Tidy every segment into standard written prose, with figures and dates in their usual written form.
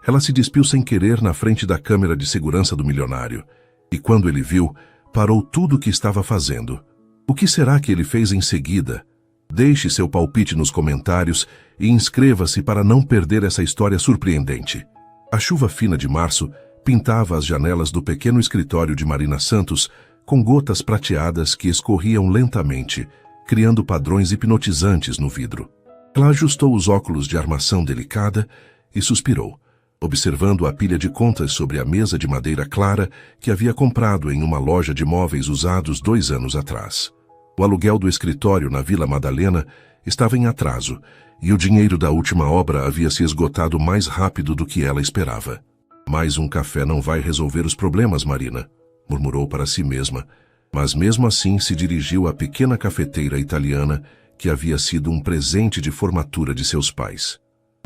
Ela se despiu sem querer na frente da câmera de segurança do milionário, e quando ele viu, parou tudo o que estava fazendo. O que será que ele fez em seguida? Deixe seu palpite nos comentários e inscreva-se para não perder essa história surpreendente. A chuva fina de março pintava as janelas do pequeno escritório de Marina Santos com gotas prateadas que escorriam lentamente, criando padrões hipnotizantes no vidro. Ela ajustou os óculos de armação delicada e suspirou, observando a pilha de contas sobre a mesa de madeira clara que havia comprado em uma loja de móveis usados 2 anos atrás. O aluguel do escritório na Vila Madalena estava em atraso e o dinheiro da última obra havia se esgotado mais rápido do que ela esperava. Mais um café não vai resolver os problemas, Marina, murmurou para si mesma, mas mesmo assim se dirigiu à pequena cafeteira italiana que havia sido um presente de formatura de seus pais.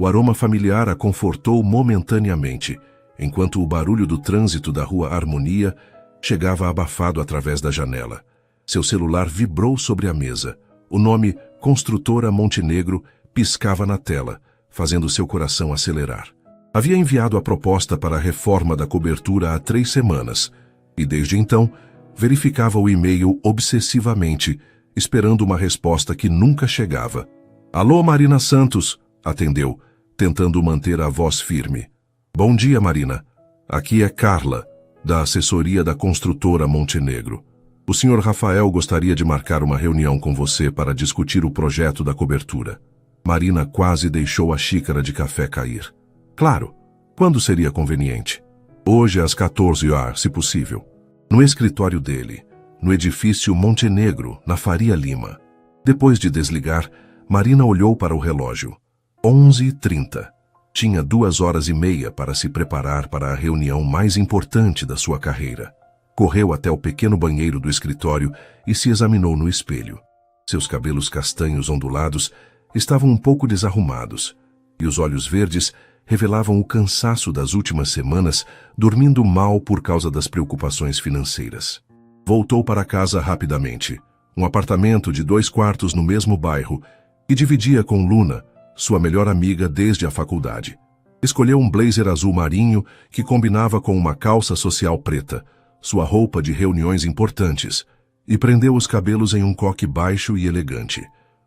O aroma familiar a confortou momentaneamente, enquanto o barulho do trânsito da Rua Harmonia chegava abafado através da janela. Seu celular vibrou sobre a mesa. O nome Construtora Montenegro piscava na tela, fazendo seu coração acelerar. Havia enviado a proposta para a reforma da cobertura há 3 semanas, e desde então verificava o e-mail obsessivamente, esperando uma resposta que nunca chegava. Alô, Marina Santos, atendeu, tentando manter a voz firme. Bom dia, Marina. Aqui é Carla, da assessoria da Construtora Montenegro. O Sr. Rafael gostaria de marcar uma reunião com você para discutir o projeto da cobertura. Marina quase deixou a xícara de café cair. Claro, quando seria conveniente? Hoje às 14 horas, se possível. No escritório dele, no edifício Montenegro, na Faria Lima. Depois de desligar, Marina olhou para o relógio. 11h30. Tinha 2h30 para se preparar para a reunião mais importante da sua carreira. Correu até o pequeno banheiro do escritório e se examinou no espelho. Seus cabelos castanhos ondulados estavam um pouco desarrumados, e os olhos verdes revelavam o cansaço das últimas semanas, dormindo mal por causa das preocupações financeiras. Voltou para casa rapidamente, um apartamento de 2 quartos no mesmo bairro, que dividia com Luna, sua melhor amiga desde a faculdade. Escolheu um blazer azul marinho que combinava com uma calça social preta, sua roupa de reuniões importantes, e prendeu os cabelos em um coque baixo e elegante.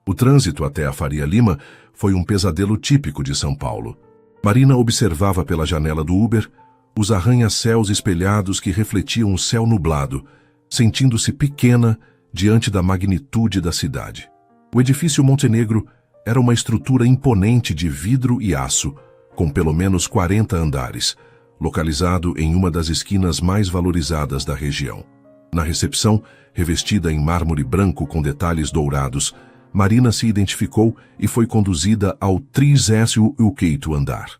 O trânsito até a Faria Lima foi um pesadelo típico de São Paulo. Marina observava pela janela do Uber os arranha-céus espelhados que refletiam o céu nublado, sentindo-se pequena diante da magnitude da cidade. O edifício Montenegro era uma estrutura imponente de vidro e aço, com pelo menos 40 andares, localizado em uma das esquinas mais valorizadas da região. Na recepção, revestida em mármore branco com detalhes dourados, Marina se identificou e foi conduzida ao 35º andar.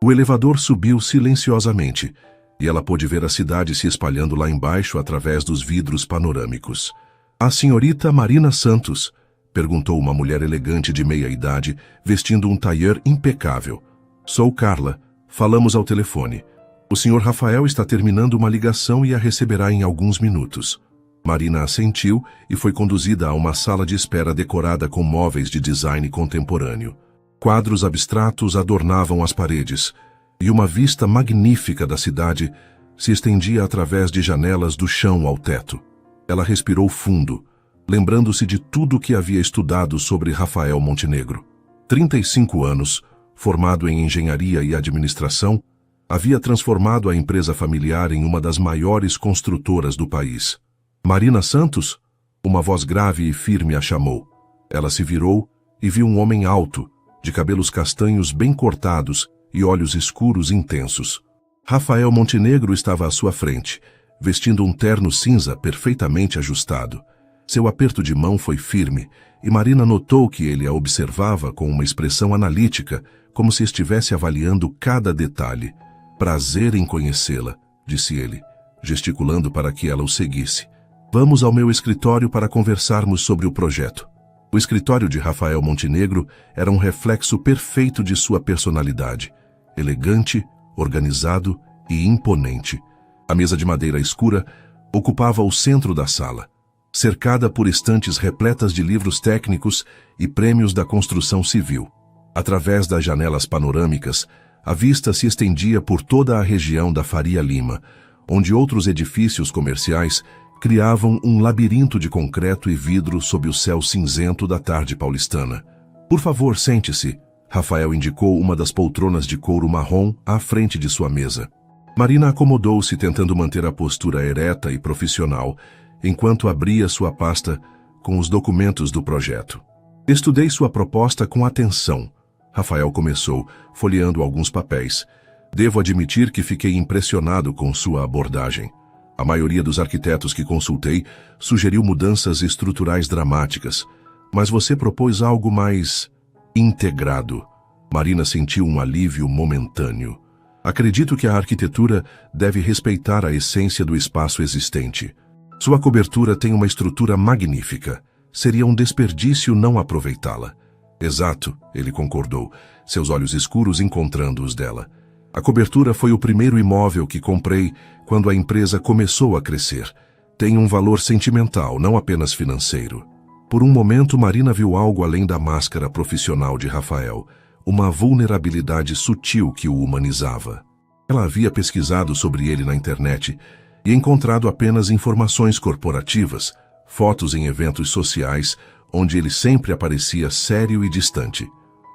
O elevador subiu silenciosamente, e ela pôde ver a cidade se espalhando lá embaixo através dos vidros panorâmicos. A senhorita Marina Santos? Perguntou uma mulher elegante de meia-idade, vestindo um tailleur impecável. Sou Carla. Falamos ao telefone. O Sr. Rafael está terminando uma ligação e a receberá em alguns minutos. Marina assentiu e foi conduzida a uma sala de espera decorada com móveis de design contemporâneo. Quadros abstratos adornavam as paredes, e uma vista magnífica da cidade se estendia através de janelas do chão ao teto. Ela respirou fundo, lembrando-se de tudo o que havia estudado sobre Rafael Montenegro. 35 anos, formado em engenharia e administração, havia transformado a empresa familiar em uma das maiores construtoras do país. Marina Santos? Uma voz grave e firme a chamou. Ela se virou e viu um homem alto, de cabelos castanhos bem cortados e olhos escuros intensos. Rafael Montenegro estava à sua frente, vestindo um terno cinza perfeitamente ajustado. Seu aperto de mão foi firme, e Marina notou que ele a observava com uma expressão analítica, como se estivesse avaliando cada detalhe. Prazer em conhecê-la, disse ele, gesticulando para que ela o seguisse. Vamos ao meu escritório para conversarmos sobre o projeto. O escritório de Rafael Montenegro era um reflexo perfeito de sua personalidade, elegante, organizado e imponente. A mesa de madeira escura ocupava o centro da sala, cercada por estantes repletas de livros técnicos e prêmios da construção civil. Através das janelas panorâmicas, A vista se estendia por toda a região da Faria Lima, onde outros edifícios comerciais criavam um labirinto de concreto e vidro sob o céu cinzento da tarde paulistana. Por favor, sente-se. Rafael indicou uma das poltronas de couro marrom à frente de sua mesa. Marina acomodou-se tentando manter a postura ereta e profissional, enquanto abria sua pasta com os documentos do projeto. Estudei sua proposta com atenção. Rafael começou, folheando alguns papéis. Devo admitir que fiquei impressionado com sua abordagem. A maioria dos arquitetos que consultei sugeriu mudanças estruturais dramáticas, mas você propôs algo mais integrado. Marina sentiu um alívio momentâneo. Acredito que a arquitetura deve respeitar a essência do espaço existente. Sua cobertura tem uma estrutura magnífica. Seria um desperdício não aproveitá-la. Exato, ele concordou, seus olhos escuros encontrando os dela. A cobertura foi o primeiro imóvel que comprei quando a empresa começou a crescer. Tem um valor sentimental, não apenas financeiro. Por um momento, Marina viu algo além da máscara profissional de Rafael, uma vulnerabilidade sutil que o humanizava. Ela havia pesquisado sobre ele na internet e encontrado apenas informações corporativas, fotos em eventos sociais, onde ele sempre aparecia sério e distante.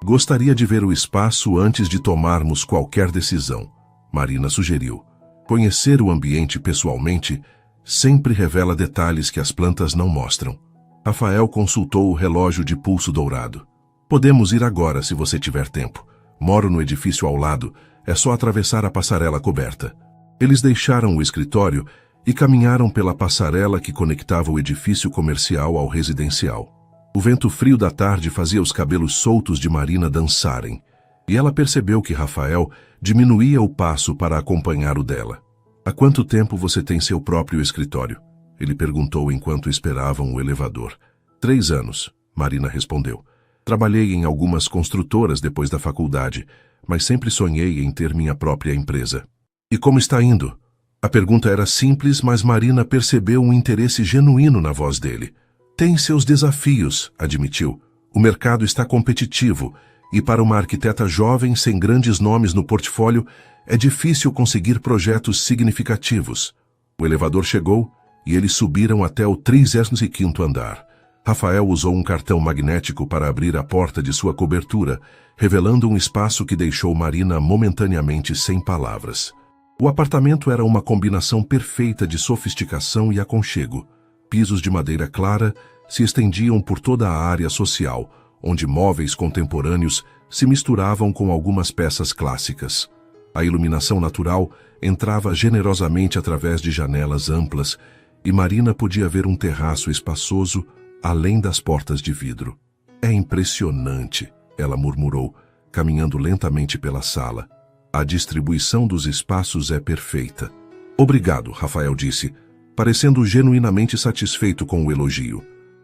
Gostaria de ver o espaço antes de tomarmos qualquer decisão, Marina sugeriu. Conhecer o ambiente pessoalmente sempre revela detalhes que as plantas não mostram. Rafael consultou o relógio de pulso dourado. Podemos ir agora se você tiver tempo. Moro no edifício ao lado, é só atravessar a passarela coberta. Eles deixaram o escritório e caminharam pela passarela que conectava o edifício comercial ao residencial. O vento frio da tarde fazia os cabelos soltos de Marina dançarem, e ela percebeu que Rafael diminuía o passo para acompanhar o dela. Há quanto tempo você tem seu próprio escritório? Ele perguntou enquanto esperavam o elevador. 3 anos, Marina respondeu. Trabalhei em algumas construtoras depois da faculdade, mas sempre sonhei em ter minha própria empresa. E como está indo? A pergunta era simples, mas Marina percebeu um interesse genuíno na voz dele. Tem seus desafios, admitiu. O mercado está competitivo e para uma arquiteta jovem sem grandes nomes no portfólio é difícil conseguir projetos significativos. O elevador chegou e eles subiram até o 35º andar. Rafael usou um cartão magnético para abrir a porta de sua cobertura, revelando um espaço que deixou Marina momentaneamente sem palavras. O apartamento era uma combinação perfeita de sofisticação e aconchego. Pisos de madeira clara se estendiam por toda a área social, onde móveis contemporâneos se misturavam com algumas peças clássicas. A iluminação natural entrava generosamente através de janelas amplas e Marina podia ver um terraço espaçoso além das portas de vidro. É impressionante, ela murmurou, caminhando lentamente pela sala. A distribuição dos espaços é perfeita. Obrigado, Rafael disse, parecendo genuinamente satisfeito com o elogio.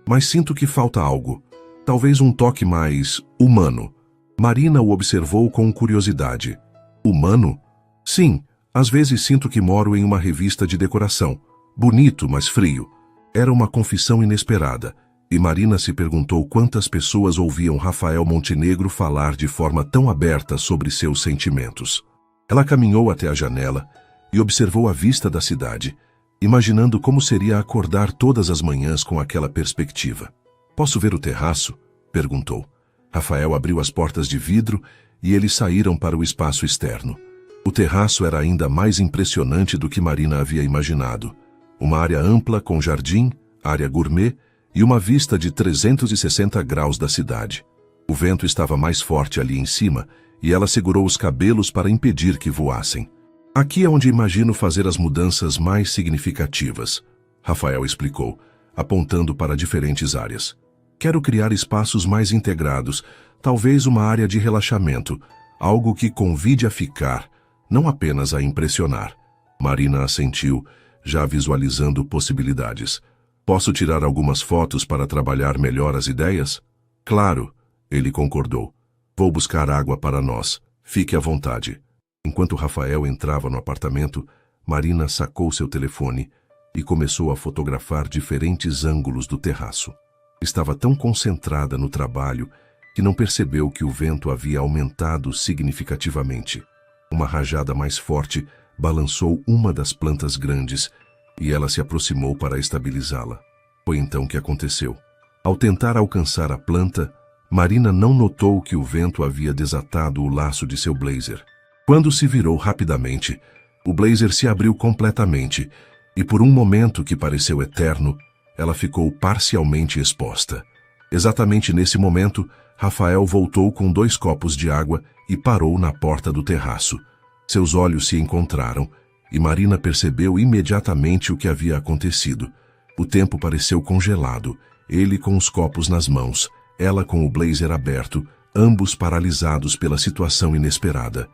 Mas sinto que falta algo. Talvez um toque mais humano. Marina o observou com curiosidade. Humano? Sim, às vezes sinto que moro em uma revista de decoração. Bonito, mas frio. Era uma confissão inesperada, e Marina se perguntou quantas pessoas ouviam Rafael Montenegro falar de forma tão aberta sobre seus sentimentos. Ela caminhou até a janela e observou a vista da cidade, imaginando como seria acordar todas as manhãs com aquela perspectiva. Posso ver o terraço? Perguntou. Rafael abriu as portas de vidro e eles saíram para o espaço externo. O terraço era ainda mais impressionante do que Marina havia imaginado. Uma área ampla com jardim, área gourmet e uma vista de 360 graus da cidade. O vento estava mais forte ali em cima e ela segurou os cabelos para impedir que voassem. Aqui é onde imagino fazer as mudanças mais significativas, Rafael explicou, apontando para diferentes áreas. Quero criar espaços mais integrados, talvez uma área de relaxamento, algo que convide a ficar, não apenas a impressionar. Marina assentiu, já visualizando possibilidades. Posso tirar algumas fotos para trabalhar melhor as ideias? Claro, ele concordou. Vou buscar água para nós. Fique à vontade. Enquanto Rafael entrava no apartamento, Marina sacou seu telefone e começou a fotografar diferentes ângulos do terraço. Estava tão concentrada no trabalho que não percebeu que o vento havia aumentado significativamente. Uma rajada mais forte balançou uma das plantas grandes e ela se aproximou para estabilizá-la. Foi então que aconteceu. Ao tentar alcançar a planta, Marina não notou que o vento havia desatado o laço de seu blazer. Quando se virou rapidamente, o blazer se abriu completamente e por um momento que pareceu eterno, ela ficou parcialmente exposta. Exatamente nesse momento, Rafael voltou com 2 copos de água e parou na porta do terraço. Seus olhos se encontraram e Marina percebeu imediatamente o que havia acontecido. O tempo pareceu congelado, ele com os copos nas mãos, ela com o blazer aberto, ambos paralisados pela situação inesperada.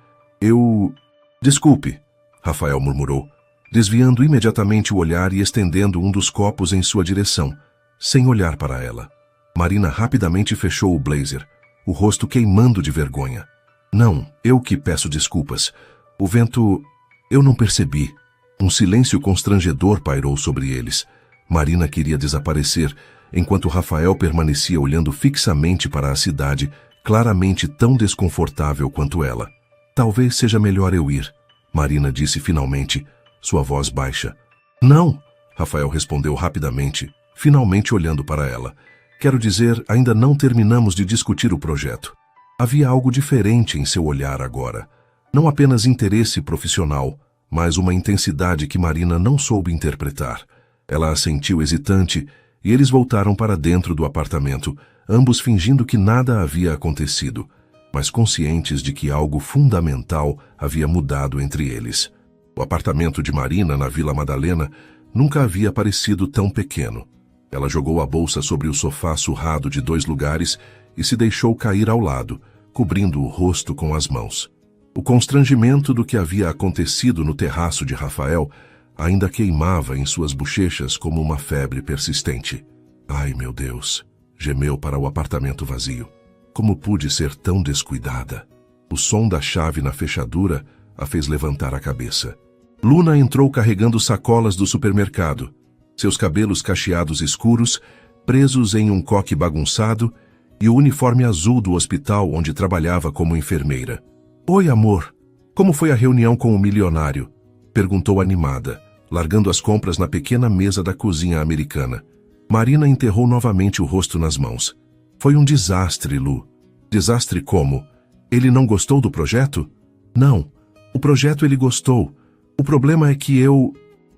Desculpe, Rafael murmurou, desviando imediatamente o olhar e estendendo um dos copos em sua direção, sem olhar para ela. Marina rapidamente fechou o blazer, o rosto queimando de vergonha. Não, eu que peço desculpas. O vento... Eu não percebi. Um silêncio constrangedor pairou sobre eles. Marina queria desaparecer, enquanto Rafael permanecia olhando fixamente para a cidade, claramente tão desconfortável quanto ela. Talvez seja melhor eu ir, Marina disse finalmente, sua voz baixa. Não, Rafael respondeu rapidamente, finalmente olhando para ela. Quero dizer, ainda não terminamos de discutir o projeto. Havia algo diferente em seu olhar agora. Não apenas interesse profissional, mas uma intensidade que Marina não soube interpretar. Ela assentiu hesitante e eles voltaram para dentro do apartamento, ambos fingindo que nada havia acontecido, mas conscientes de que algo fundamental havia mudado entre eles. O apartamento de Marina na Vila Madalena nunca havia parecido tão pequeno. Ela jogou a bolsa sobre o sofá surrado de 2 lugares e se deixou cair ao lado, cobrindo o rosto com as mãos. O constrangimento do que havia acontecido no terraço de Rafael ainda queimava em suas bochechas como uma febre persistente. Ai, meu Deus, gemeu para o apartamento vazio. Como pude ser tão descuidada? O som da chave na fechadura a fez levantar a cabeça. Luna entrou carregando sacolas do supermercado, seus cabelos cacheados escuros, presos em um coque bagunçado, e o uniforme azul do hospital onde trabalhava como enfermeira. Oi, amor. Como foi a reunião com o milionário? Perguntou animada, largando as compras na pequena mesa da cozinha americana. Marina enterrou novamente o rosto nas mãos. Foi um desastre, Lu. Desastre como? Ele não gostou do projeto? Não. O projeto ele gostou. O problema é que eu...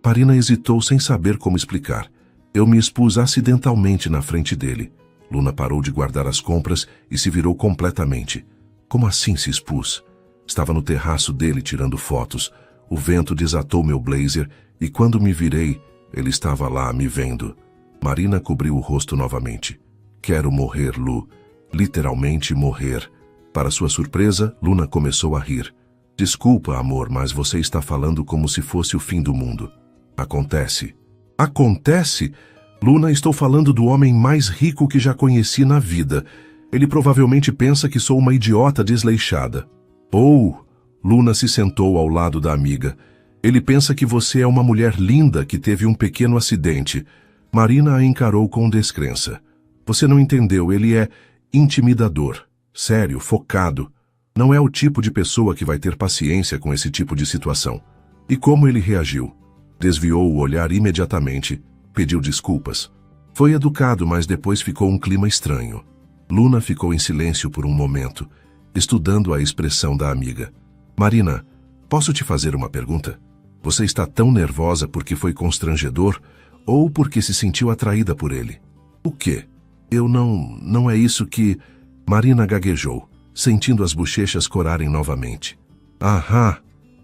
Marina hesitou sem saber como explicar. Eu me expus acidentalmente na frente dele. Luna parou de guardar as compras e se virou completamente. Como assim se expus? Estava no terraço dele tirando fotos. O vento desatou meu blazer e quando me virei, ele estava lá me vendo. Marina cobriu o rosto novamente. Quero morrer, Lu. Literalmente morrer. Para sua surpresa, Luna começou a rir. Desculpa, amor, mas você está falando como se fosse o fim do mundo. Acontece. Acontece? Luna, estou falando do homem mais rico que já conheci na vida. Ele provavelmente pensa que sou uma idiota desleixada. Luna se sentou ao lado da amiga. Ele pensa que você é uma mulher linda que teve um pequeno acidente. Marina a encarou com descrença. Você não entendeu, ele é intimidador, sério, focado. Não é o tipo de pessoa que vai ter paciência com esse tipo de situação. E como ele reagiu? Desviou o olhar imediatamente, pediu desculpas. Foi educado, mas depois ficou um clima estranho. Luna ficou em silêncio por um momento, estudando a expressão da amiga. Marina, posso te fazer uma pergunta? Você está tão nervosa porque foi constrangedor ou porque se sentiu atraída por ele? O quê? Não é isso que... Marina gaguejou, sentindo as bochechas corarem novamente. Aham,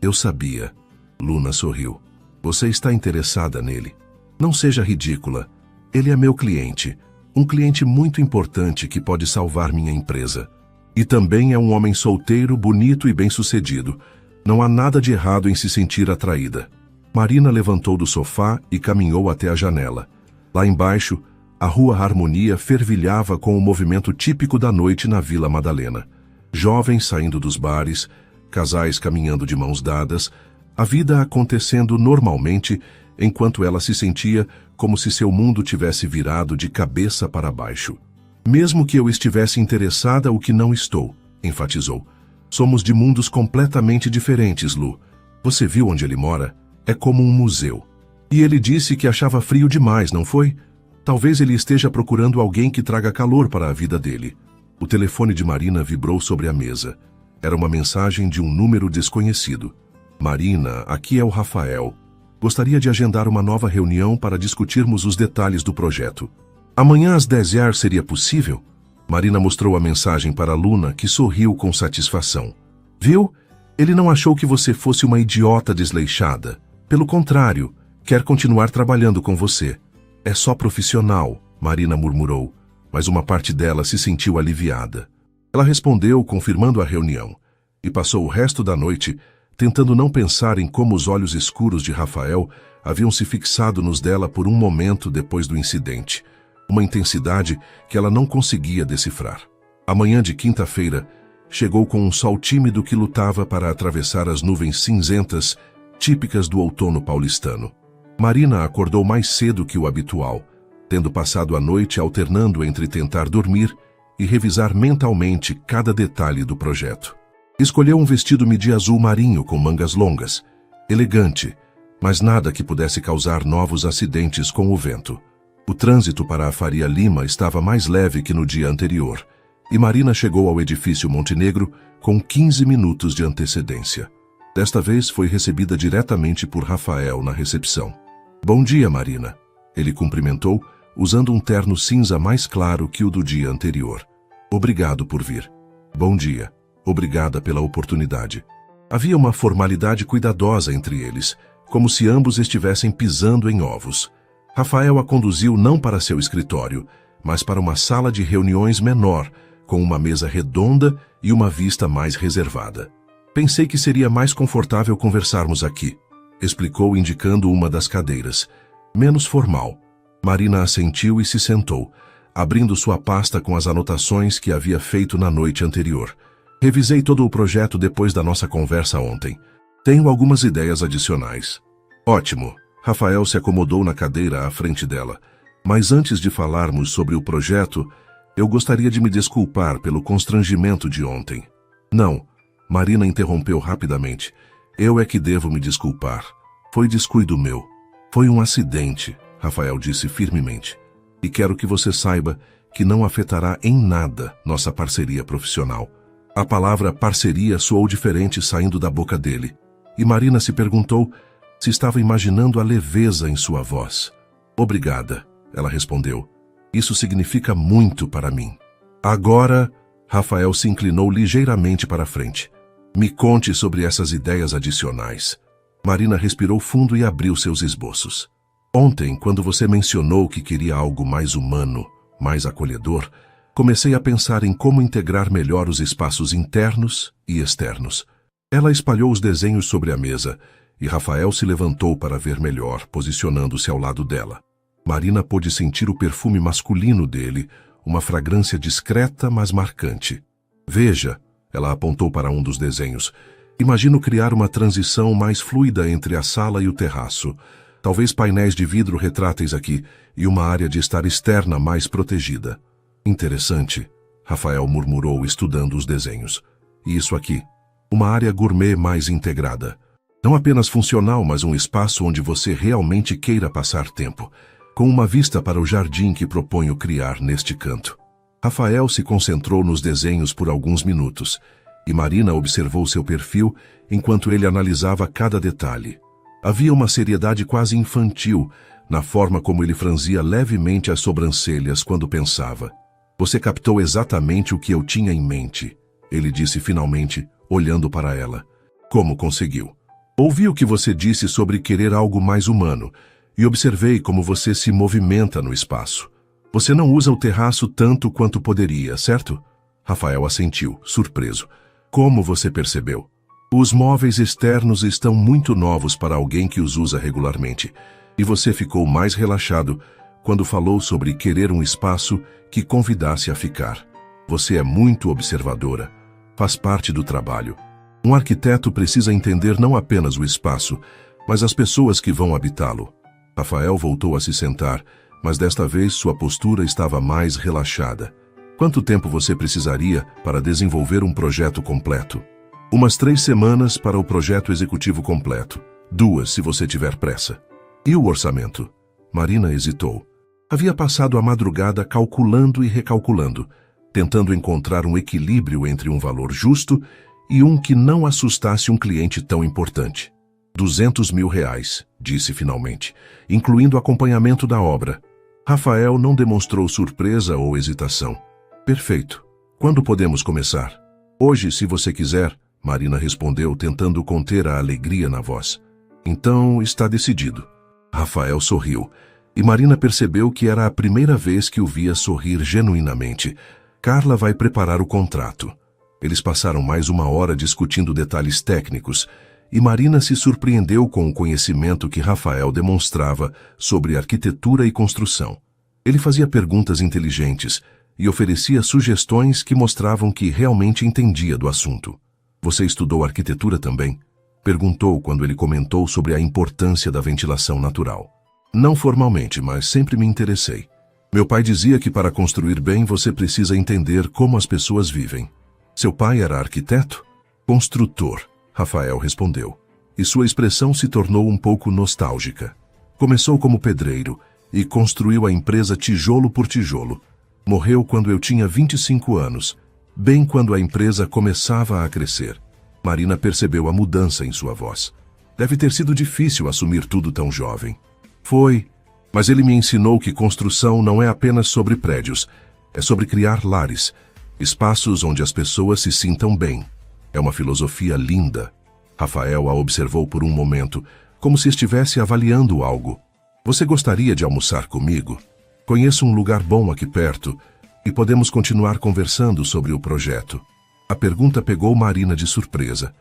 eu sabia. Luna sorriu. Você está interessada nele. Não seja ridícula. Ele é meu cliente. Um cliente muito importante que pode salvar minha empresa. E também é um homem solteiro, bonito e bem-sucedido. Não há nada de errado em se sentir atraída. Marina levantou do sofá e caminhou até a janela. Lá embaixo, a Rua Harmonia fervilhava com o movimento típico da noite na Vila Madalena. Jovens saindo dos bares, casais caminhando de mãos dadas, a vida acontecendo normalmente, enquanto ela se sentia como se seu mundo tivesse virado de cabeça para baixo. Mesmo que eu estivesse interessada, o que não estou, enfatizou. Somos de mundos completamente diferentes, Lu. Você viu onde ele mora? É como um museu. E ele disse que achava frio demais, não foi? Talvez ele esteja procurando alguém que traga calor para a vida dele. O telefone de Marina vibrou sobre a mesa. Era uma mensagem de um número desconhecido. Marina, aqui é o Rafael. Gostaria de agendar uma nova reunião para discutirmos os detalhes do projeto. Amanhã às 10h seria possível? Marina mostrou a mensagem para Luna, que sorriu com satisfação. Viu? Ele não achou que você fosse uma idiota desleixada. Pelo contrário, quer continuar trabalhando com você. É só profissional, Marina murmurou, mas uma parte dela se sentiu aliviada. Ela respondeu, confirmando a reunião, e passou o resto da noite tentando não pensar em como os olhos escuros de Rafael haviam se fixado nos dela por um momento depois do incidente, uma intensidade que ela não conseguia decifrar. A manhã de quinta-feira chegou com um sol tímido que lutava para atravessar as nuvens cinzentas típicas do outono paulistano. Marina acordou mais cedo que o habitual, tendo passado a noite alternando entre tentar dormir e revisar mentalmente cada detalhe do projeto. Escolheu um vestido midi azul marinho com mangas longas, elegante, mas nada que pudesse causar novos acidentes com o vento. O trânsito para a Faria Lima estava mais leve que no dia anterior, e Marina chegou ao edifício Montenegro com 15 minutos de antecedência. Desta vez foi recebida diretamente por Rafael na recepção. Bom dia, Marina. Ele cumprimentou, usando um terno cinza mais claro que o do dia anterior. Obrigado por vir. Bom dia. Obrigada pela oportunidade. Havia uma formalidade cuidadosa entre eles, como se ambos estivessem pisando em ovos. Rafael a conduziu não para seu escritório, mas para uma sala de reuniões menor, com uma mesa redonda e uma vista mais reservada. Pensei que seria mais confortável conversarmos aqui, explicou indicando uma das cadeiras. Menos formal. Marina assentiu e se sentou, abrindo sua pasta com as anotações que havia feito na noite anterior. Revisei todo o projeto depois da nossa conversa ontem. Tenho algumas ideias adicionais. Ótimo. Rafael se acomodou na cadeira à frente dela. Mas antes de falarmos sobre o projeto, eu gostaria de me desculpar pelo constrangimento de ontem. Não, Marina interrompeu rapidamente. Eu é que devo me desculpar. Foi descuido meu. Foi um acidente, Rafael disse firmemente. E quero que você saiba que não afetará em nada nossa parceria profissional. A palavra parceria soou diferente saindo da boca dele, e Marina se perguntou se estava imaginando a leveza em sua voz. Obrigada, ela respondeu. Isso significa muito para mim. Agora, Rafael se inclinou ligeiramente para a frente. Me conte sobre essas ideias adicionais. Marina respirou fundo e abriu seus esboços. Ontem, quando você mencionou que queria algo mais humano, mais acolhedor, comecei a pensar em como integrar melhor os espaços internos e externos. Ela espalhou os desenhos sobre a mesa e Rafael se levantou para ver melhor, posicionando-se ao lado dela. Marina pôde sentir o perfume masculino dele, uma fragrância discreta, mas marcante. Veja, ela apontou para um dos desenhos. Imagino criar uma transição mais fluida entre a sala e o terraço. Talvez painéis de vidro retráteis aqui e uma área de estar externa mais protegida. Interessante, Rafael murmurou estudando os desenhos. E isso aqui, uma área gourmet mais integrada. Não apenas funcional, mas um espaço onde você realmente queira passar tempo, com uma vista para o jardim que proponho criar neste canto. Rafael se concentrou nos desenhos por alguns minutos, e Marina observou seu perfil enquanto ele analisava cada detalhe. Havia uma seriedade quase infantil na forma como ele franzia levemente as sobrancelhas quando pensava. Você captou exatamente o que eu tinha em mente, ele disse finalmente, olhando para ela. Como conseguiu? Ouvi o que você disse sobre querer algo mais humano e observei como você se movimenta no espaço. Você não usa o terraço tanto quanto poderia, certo? Rafael assentiu, surpreso. Como você percebeu? Os móveis externos estão muito novos para alguém que os usa regularmente, e você ficou mais relaxado quando falou sobre querer um espaço que convidasse a ficar. Você é muito observadora. Faz parte do trabalho. Um arquiteto precisa entender não apenas o espaço, mas as pessoas que vão habitá-lo. Rafael voltou a se sentar, mas desta vez sua postura estava mais relaxada. Quanto tempo você precisaria para desenvolver um projeto completo? Umas 3 semanas para o projeto executivo completo. 2, se você tiver pressa. E o orçamento? Marina hesitou. Havia passado a madrugada calculando e recalculando, tentando encontrar um equilíbrio entre um valor justo e um que não assustasse um cliente tão importante. 200 mil reais, disse finalmente, incluindo acompanhamento da obra. Rafael não demonstrou surpresa ou hesitação. Perfeito. Quando podemos começar? Hoje, se você quiser, Marina respondeu, tentando conter a alegria na voz. Então, está decidido. Rafael sorriu, e Marina percebeu que era a primeira vez que o via sorrir genuinamente. Carla vai preparar o contrato. Eles passaram mais 1 hora discutindo detalhes técnicos, e Marina se surpreendeu com o conhecimento que Rafael demonstrava sobre arquitetura e construção. Ele fazia perguntas inteligentes e oferecia sugestões que mostravam que realmente entendia do assunto. Você estudou arquitetura também? Perguntou quando ele comentou sobre a importância da ventilação natural. Não formalmente, mas sempre me interessei. Meu pai dizia que para construir bem você precisa entender como as pessoas vivem. Seu pai era arquiteto? Construtor, Rafael respondeu. E sua expressão se tornou um pouco nostálgica. Começou como pedreiro e construiu a empresa tijolo por tijolo. Morreu quando eu tinha 25 anos, bem quando a empresa começava a crescer. Marina percebeu a mudança em sua voz. Deve ter sido difícil assumir tudo tão jovem. Foi, mas ele me ensinou que construção não é apenas sobre prédios, é sobre criar lares, espaços onde as pessoas se sintam bem. É uma filosofia linda. Rafael a observou por um momento, como se estivesse avaliando algo. Você gostaria de almoçar comigo? Conheço um lugar bom aqui perto e podemos continuar conversando sobre o projeto. A pergunta pegou Marina de surpresa.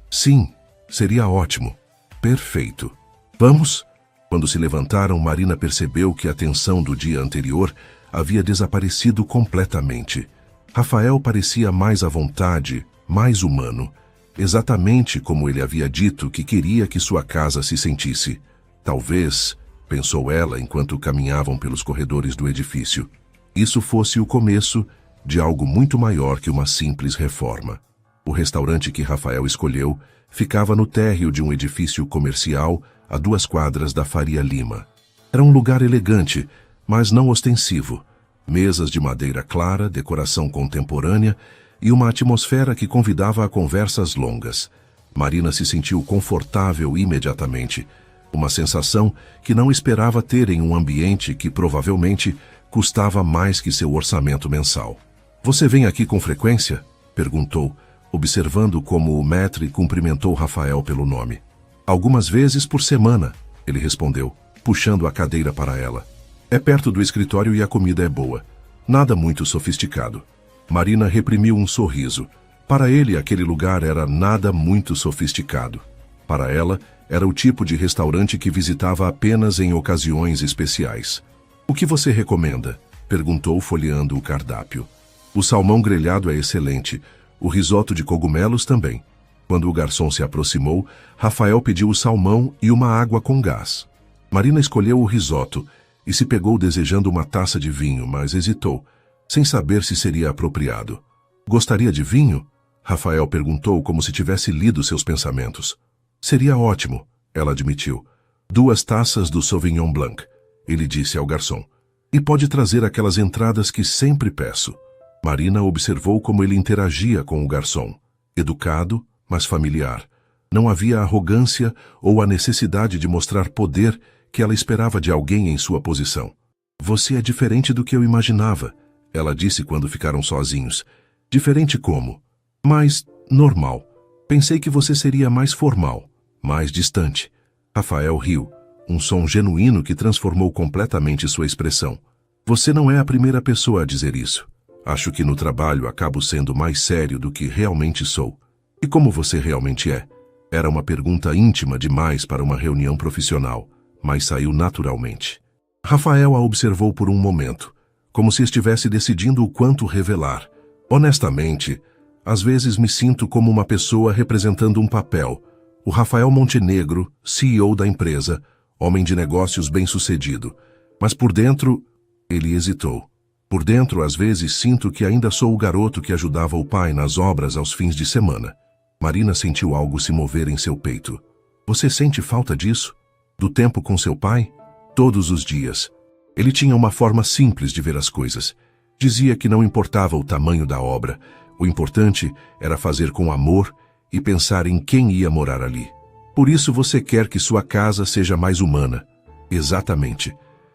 Sim, seria ótimo. Perfeito. Vamos? Quando se levantaram, Marina percebeu que a tensão do dia anterior havia desaparecido completamente. Rafael parecia mais à vontade, mais humano, exatamente como ele havia dito que queria que sua casa se sentisse. Talvez, pensou ela enquanto caminhavam pelos corredores do edifício, isso fosse o começo de algo muito maior que uma simples reforma. O restaurante que Rafael escolheu ficava no térreo de um edifício comercial a 2 quadras da Faria Lima. Era um lugar elegante, mas não ostensivo. Mesas de madeira clara, decoração contemporânea e uma atmosfera que convidava a conversas longas. Marina se sentiu confortável imediatamente, uma sensação que não esperava ter em um ambiente que provavelmente custava mais que seu orçamento mensal. Você vem aqui com frequência? Perguntou, observando como o maître cumprimentou Rafael pelo nome. Algumas vezes por semana, ele respondeu, puxando a cadeira para ela. É perto do escritório e a comida é boa. Nada muito sofisticado. Marina reprimiu um sorriso. Para ele, aquele lugar era nada muito sofisticado. Para ela, era o tipo de restaurante que visitava apenas em ocasiões especiais. O que você recomenda? Perguntou, folheando o cardápio. O salmão grelhado é excelente. O risoto de cogumelos também. Quando o garçom se aproximou, Rafael pediu o salmão e uma água com gás. Marina escolheu o risoto e se pegou desejando uma taça de vinho, mas hesitou, sem saber se seria apropriado. Gostaria de vinho? Rafael perguntou como se tivesse lido seus pensamentos. Seria ótimo, ela admitiu. 2 taças do Sauvignon Blanc, ele disse ao garçom. E pode trazer aquelas entradas que sempre peço. Marina observou como ele interagia com o garçom. Educado, mas familiar. Não havia arrogância ou a necessidade de mostrar poder que ela esperava de alguém em sua posição. Você é diferente do que eu imaginava, ela disse quando ficaram sozinhos. Diferente como? Mais normal. Pensei que você seria mais formal, mais distante. Rafael riu, um som genuíno que transformou completamente sua expressão. Você não é a primeira pessoa a dizer isso. Acho que no trabalho acabo sendo mais sério do que realmente sou. E como você realmente é? Era uma pergunta íntima demais para uma reunião profissional, mas saiu naturalmente. Rafael a observou por um momento, como se estivesse decidindo o quanto revelar. Honestamente, às vezes me sinto como uma pessoa representando um papel. O Rafael Montenegro, CEO da empresa, homem de negócios bem-sucedido. Mas por dentro, ele hesitou. Por dentro, às vezes, sinto que ainda sou o garoto que ajudava o pai nas obras aos fins de semana. Marina sentiu algo se mover em seu peito. Você sente falta disso? Do tempo com seu pai? Todos os dias. Ele tinha uma forma simples de ver as coisas. Dizia que não importava o tamanho da obra. O importante era fazer com amor e pensar em quem ia morar ali. Por isso você quer que sua casa seja mais humana. Exatamente.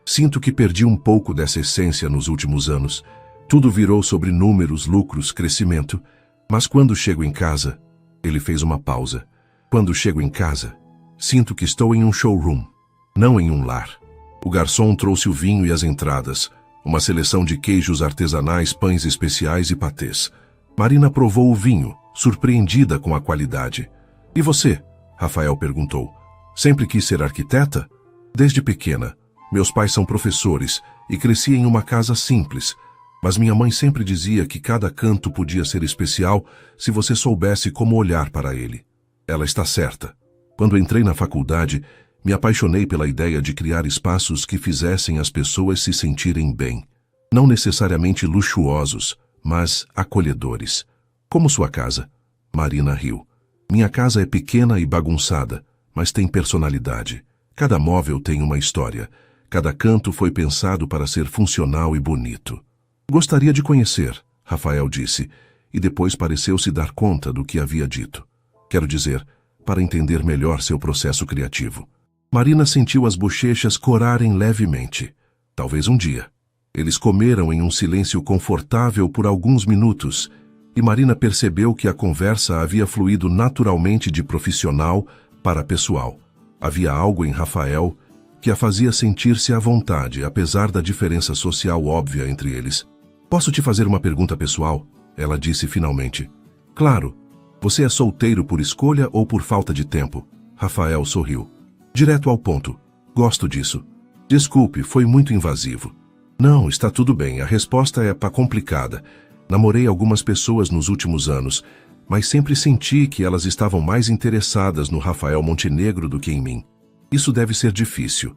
Sinto que perdi um pouco dessa essência nos últimos anos. Tudo virou sobre números, lucros, crescimento. Mas quando chego em casa... Ele fez uma pausa. Quando chego em casa, sinto que estou em um showroom, não em um lar. O garçom trouxe o vinho e as entradas, uma seleção de queijos artesanais, pães especiais e patês. Marina provou o vinho, surpreendida com a qualidade. E você? Rafael perguntou. Sempre quis ser arquiteta? Desde pequena. Meus pais são professores e cresci em uma casa simples. Mas minha mãe sempre dizia que cada canto podia ser especial se você soubesse como olhar para ele. Ela está certa. Quando entrei na faculdade, me apaixonei pela ideia de criar espaços que fizessem as pessoas se sentirem bem. Não necessariamente luxuosos, mas acolhedores. Como sua casa? Marina riu. Minha casa é pequena e bagunçada, mas tem personalidade. Cada móvel tem uma história. Cada canto foi pensado para ser funcional e bonito. Gostaria de conhecer, Rafael disse, e depois pareceu se dar conta do que havia dito. Quero dizer, para entender melhor seu processo criativo. Marina sentiu as bochechas corarem levemente. Talvez um dia. Eles comeram em um silêncio confortável por alguns minutos, e Marina percebeu que a conversa havia fluído naturalmente de profissional para pessoal. Havia algo em Rafael que a fazia sentir-se à vontade, apesar da diferença social óbvia entre eles. Posso te fazer uma pergunta pessoal? Ela disse finalmente. Claro. Você é solteiro por escolha ou por falta de tempo? Rafael sorriu. Direto ao ponto. Gosto disso. Desculpe, foi muito invasivo. Não, está tudo bem. A resposta é complicada. Namorei algumas pessoas nos últimos anos, mas sempre senti que elas estavam mais interessadas no Rafael Montenegro do que em mim. Isso deve ser difícil.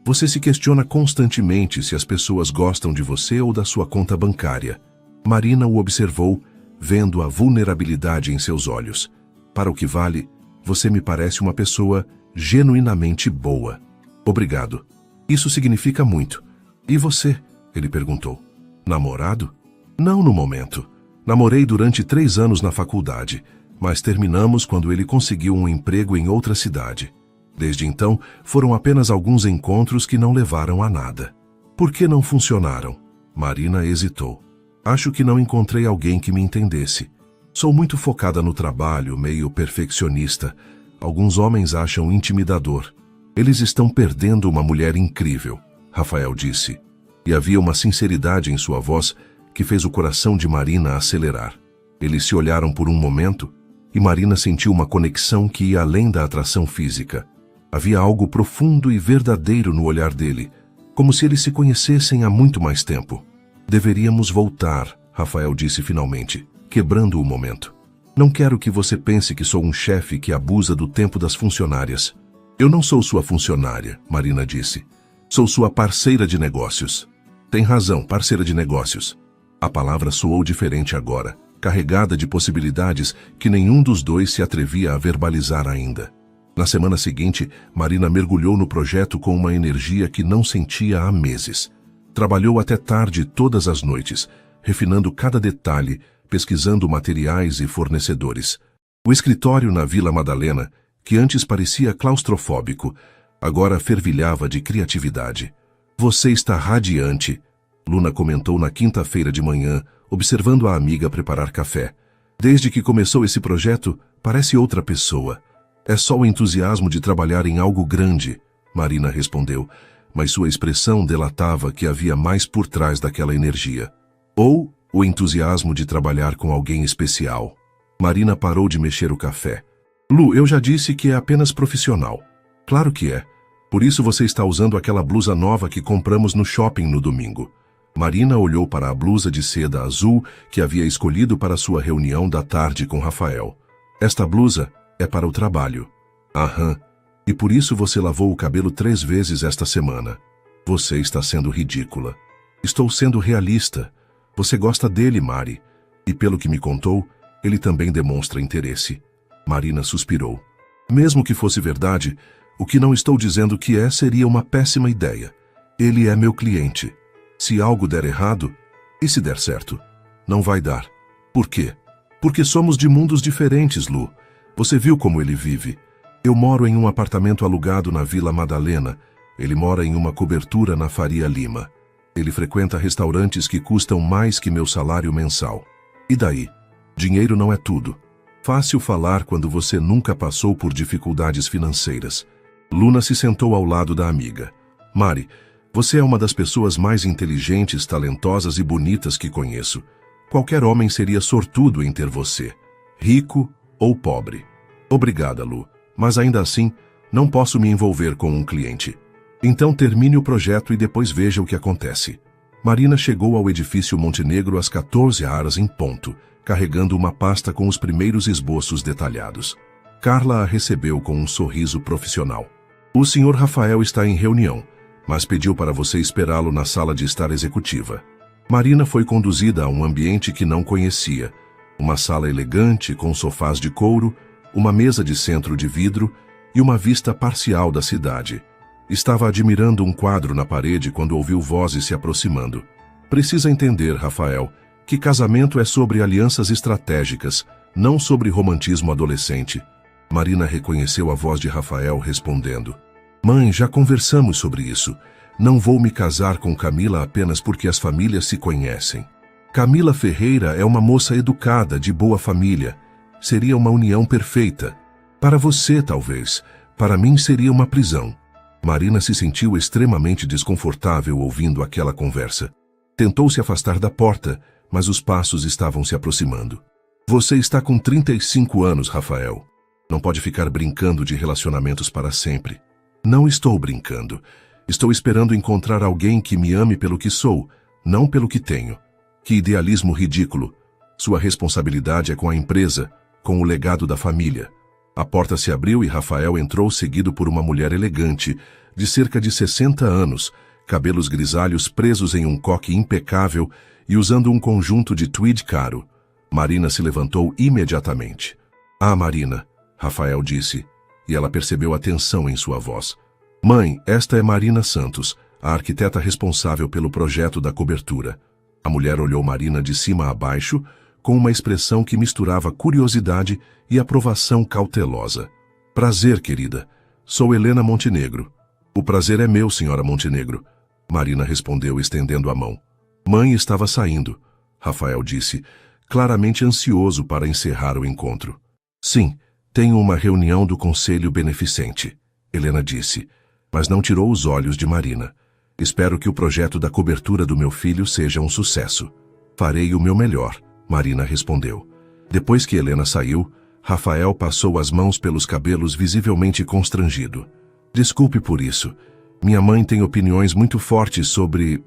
Você se questiona constantemente se as pessoas gostam de você ou da sua conta bancária. Marina o observou, vendo a vulnerabilidade em seus olhos. Para o que vale, você me parece uma pessoa genuinamente boa. Obrigado. Isso significa muito. E você? Ele perguntou. Namorado? Não no momento. Namorei durante 3 anos na faculdade, mas terminamos quando ele conseguiu um emprego em outra cidade. Desde então, foram apenas alguns encontros que não levaram a nada. Por que não funcionaram? Marina hesitou. Acho que não encontrei alguém que me entendesse. Sou muito focada no trabalho, meio perfeccionista. Alguns homens acham intimidador. Eles estão perdendo uma mulher incrível, Rafael disse. E havia uma sinceridade em sua voz que fez o coração de Marina acelerar. Eles se olharam por um momento e Marina sentiu uma conexão que ia além da atração física. Havia algo profundo e verdadeiro no olhar dele, como se eles se conhecessem há muito mais tempo. Deveríamos voltar, Rafael disse finalmente, quebrando o momento. Não quero que você pense que sou um chefe que abusa do tempo das funcionárias. Eu não sou sua funcionária, Marina disse. Sou sua parceira de negócios. Tem razão, parceira de negócios. A palavra soou diferente agora, carregada de possibilidades que nenhum dos dois se atrevia a verbalizar ainda. Na semana seguinte, Marina mergulhou no projeto com uma energia que não sentia há meses. Trabalhou até tarde todas as noites, refinando cada detalhe, pesquisando materiais e fornecedores. O escritório na Vila Madalena, que antes parecia claustrofóbico, agora fervilhava de criatividade. Você está radiante, Luna comentou na quinta-feira de manhã, observando a amiga preparar café. Desde que começou esse projeto, parece outra pessoa. É só o entusiasmo de trabalhar em algo grande, Marina respondeu, mas sua expressão delatava que havia mais por trás daquela energia. Ou o entusiasmo de trabalhar com alguém especial. Marina parou de mexer o café. Lu, eu já disse que é apenas profissional. Claro que é. Por isso você está usando aquela blusa nova que compramos no shopping no domingo. Marina olhou para a blusa de seda azul que havia escolhido para sua reunião da tarde com Rafael. Esta blusa é para o trabalho. Aham. E por isso você lavou o cabelo 3 vezes esta semana. Você está sendo ridícula. Estou sendo realista. Você gosta dele, Mari. E pelo que me contou, ele também demonstra interesse. Marina suspirou. Mesmo que fosse verdade, o que não estou dizendo que é seria uma péssima ideia. Ele é meu cliente. Se algo der errado, e se der certo? Não vai dar. Por quê? Porque somos de mundos diferentes, Lu. Você viu como ele vive. Eu moro em um apartamento alugado na Vila Madalena. Ele mora em uma cobertura na Faria Lima. Ele frequenta restaurantes que custam mais que meu salário mensal. E daí? Dinheiro não é tudo. Fácil falar quando você nunca passou por dificuldades financeiras. Luna se sentou ao lado da amiga. Mari, você é uma das pessoas mais inteligentes, talentosas e bonitas que conheço. Qualquer homem seria sortudo em ter você, rico ou pobre. Obrigada, Lu, mas ainda assim, não posso me envolver com um cliente. Então termine o projeto e depois veja o que acontece. Marina chegou ao edifício Montenegro às 14h em ponto, carregando uma pasta com os primeiros esboços detalhados. Carla a recebeu com um sorriso profissional. O Sr. Rafael está em reunião, mas pediu para você esperá-lo na sala de estar executiva. Marina foi conduzida a um ambiente que não conhecia. Uma sala elegante com sofás de couro, uma mesa de centro de vidro e uma vista parcial da cidade. Estava admirando um quadro na parede quando ouviu vozes se aproximando. Precisa entender, Rafael, que casamento é sobre alianças estratégicas, não sobre romantismo adolescente. Marina reconheceu a voz de Rafael respondendo. Mãe, já conversamos sobre isso. Não vou me casar com Camila apenas porque as famílias se conhecem. Camila Ferreira é uma moça educada, de boa família. Seria uma união perfeita. Para você, talvez. Para mim, seria uma prisão. Marina se sentiu extremamente desconfortável ouvindo aquela conversa. Tentou se afastar da porta, mas os passos estavam se aproximando. Você está com 35 anos, Rafael. Não pode ficar brincando de relacionamentos para sempre. Não estou brincando. Estou esperando encontrar alguém que me ame pelo que sou, não pelo que tenho. Que idealismo ridículo. Sua responsabilidade é com a empresa, com o legado da família. A porta se abriu e Rafael entrou seguido por uma mulher elegante, de cerca de 60 anos, cabelos grisalhos presos em um coque impecável e usando um conjunto de tweed caro. Marina se levantou imediatamente. Ah, Marina, Rafael disse, e ela percebeu a tensão em sua voz. Mãe, esta é Marina Santos, a arquiteta responsável pelo projeto da cobertura. A mulher olhou Marina de cima a baixo, com uma expressão que misturava curiosidade e aprovação cautelosa. Prazer, querida. Sou Helena Montenegro. O prazer é meu, senhora Montenegro. Marina respondeu estendendo a mão. Mãe estava saindo, Rafael disse, claramente ansioso para encerrar o encontro. Sim, tenho uma reunião do Conselho Beneficente, Helena disse, mas não tirou os olhos de Marina. Espero que o projeto da cobertura do meu filho seja um sucesso. Farei o meu melhor, Marina respondeu. Depois que Helena saiu, Rafael passou as mãos pelos cabelos visivelmente constrangido. Desculpe por isso. Minha mãe tem opiniões muito fortes sobre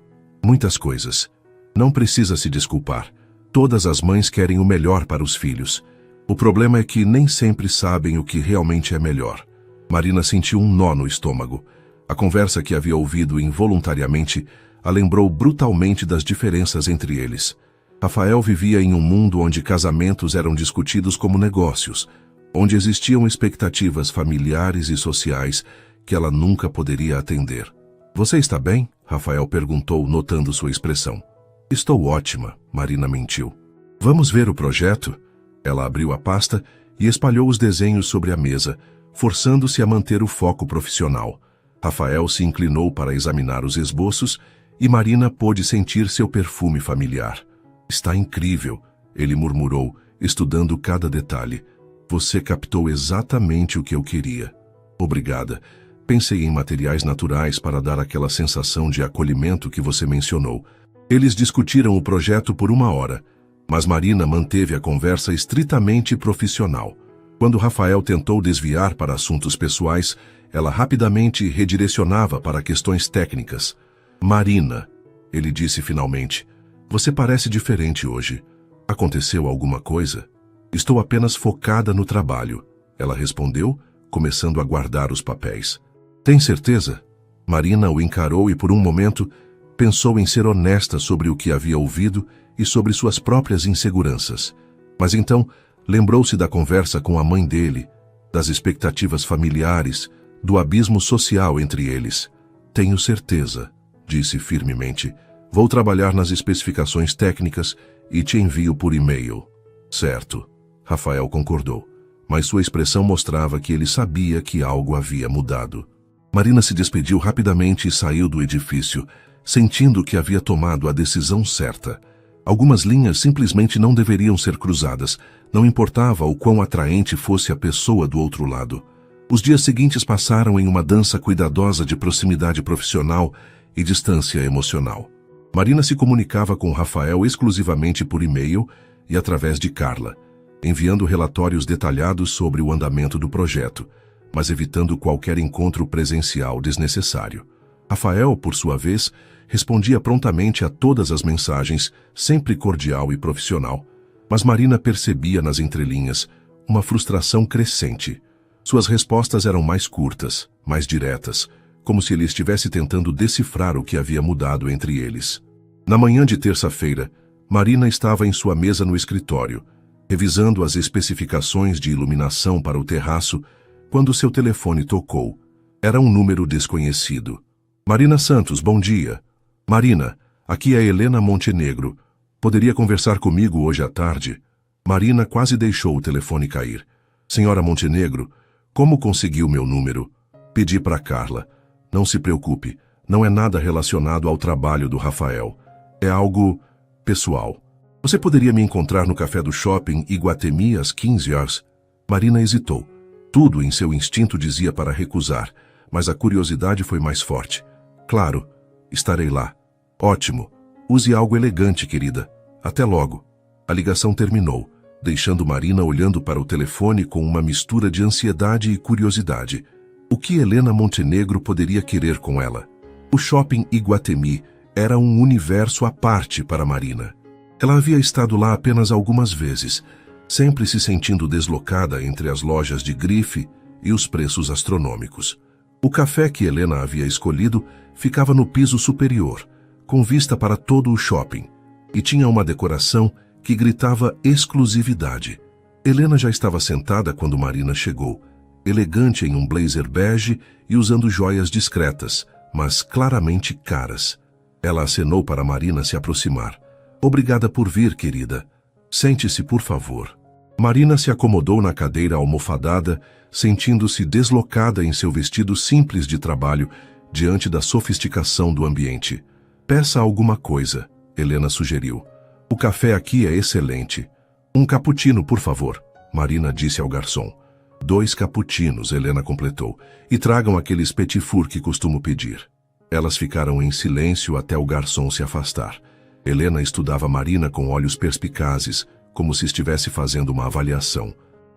muitas coisas. Não precisa se desculpar. Todas as mães querem o melhor para os filhos. O problema é que nem sempre sabem o que realmente é melhor. Marina sentiu um nó no estômago. A conversa que havia ouvido involuntariamente a lembrou brutalmente das diferenças entre eles. Rafael vivia em um mundo onde casamentos eram discutidos como negócios, onde existiam expectativas familiares e sociais que ela nunca poderia atender. Você está bem? Rafael perguntou, notando sua expressão. Estou ótima, Marina mentiu. Vamos ver o projeto? Ela abriu a pasta e espalhou os desenhos sobre a mesa, forçando-se a manter o foco profissional. Rafael se inclinou para examinar os esboços e Marina pôde sentir seu perfume familiar. Está incrível, ele murmurou, estudando cada detalhe. Você captou exatamente o que eu queria. Obrigada. Pensei em materiais naturais para dar aquela sensação de acolhimento que você mencionou. Eles discutiram o projeto por 1 hora, mas Marina manteve a conversa estritamente profissional. Quando Rafael tentou desviar para assuntos pessoais, ela rapidamente redirecionava para questões técnicas. Marina, ele disse finalmente, você parece diferente hoje. Aconteceu alguma coisa? Estou apenas focada no trabalho, ela respondeu, começando a guardar os papéis. Tem certeza? Marina o encarou e por um momento Pensou em ser honesta sobre o que havia ouvido e sobre suas próprias inseguranças. Mas então lembrou-se da conversa com a mãe dele, das expectativas familiares, do abismo social entre eles. Tenho certeza, disse firmemente. Vou trabalhar nas especificações técnicas e te envio por e-mail. Certo, Rafael concordou, mas sua expressão mostrava que ele sabia que algo havia mudado. Marina se despediu rapidamente e saiu do edifício, sentindo que havia tomado a decisão certa. Algumas linhas simplesmente não deveriam ser cruzadas, não importava o quão atraente fosse a pessoa do outro lado. Os dias seguintes passaram em uma dança cuidadosa de proximidade profissional e distância emocional. Marina se comunicava com Rafael exclusivamente por e-mail e através de Carla, enviando relatórios detalhados sobre o andamento do projeto, mas evitando qualquer encontro presencial desnecessário. Rafael, por sua vez, respondia prontamente a todas as mensagens, sempre cordial e profissional. Mas Marina percebia nas entrelinhas uma frustração crescente. Suas respostas eram mais curtas, mais diretas, como se ele estivesse tentando decifrar o que havia mudado entre eles. Na manhã de terça-feira, Marina estava em sua mesa no escritório, revisando as especificações de iluminação para o terraço, quando seu telefone tocou. Era um número desconhecido. Marina Santos, bom dia. Marina, aqui é Helena Montenegro. Poderia conversar comigo hoje à tarde? Marina quase deixou o telefone cair. Senhora Montenegro, como conseguiu meu número? Pedi para Carla. Não se preocupe, não é nada relacionado ao trabalho do Rafael. É algo pessoal. Você poderia me encontrar no café do shopping Iguatemi às 15 horas? Marina hesitou. Tudo em seu instinto dizia para recusar, mas a curiosidade foi mais forte. Claro, estarei lá. Ótimo. Use algo elegante, querida. Até logo. A ligação terminou, deixando Marina olhando para o telefone com uma mistura de ansiedade e curiosidade. O que Helena Montenegro poderia querer com ela? O shopping Iguatemi era um universo à parte para Marina. Ela havia estado lá apenas algumas vezes, sempre se sentindo deslocada entre as lojas de grife e os preços astronômicos. O café que Helena havia escolhido ficava no piso superior, com vista para todo o shopping, e tinha uma decoração que gritava exclusividade. Helena já estava sentada quando Marina chegou, elegante em um blazer bege e usando joias discretas, mas claramente caras. Ela acenou para Marina se aproximar. Obrigada por vir, querida. Sente-se, por favor. Marina se acomodou na cadeira almofadada, sentindo-se deslocada em seu vestido simples de trabalho diante da sofisticação do ambiente. Peça alguma coisa, Helena sugeriu. O café aqui é excelente. Um cappuccino, por favor, Marina disse ao garçom. 2 cappuccinos, Helena completou, e tragam aqueles petit four que costumo pedir. Elas ficaram em silêncio até o garçom se afastar. Helena estudava Marina com olhos perspicazes, como se estivesse fazendo uma avaliação.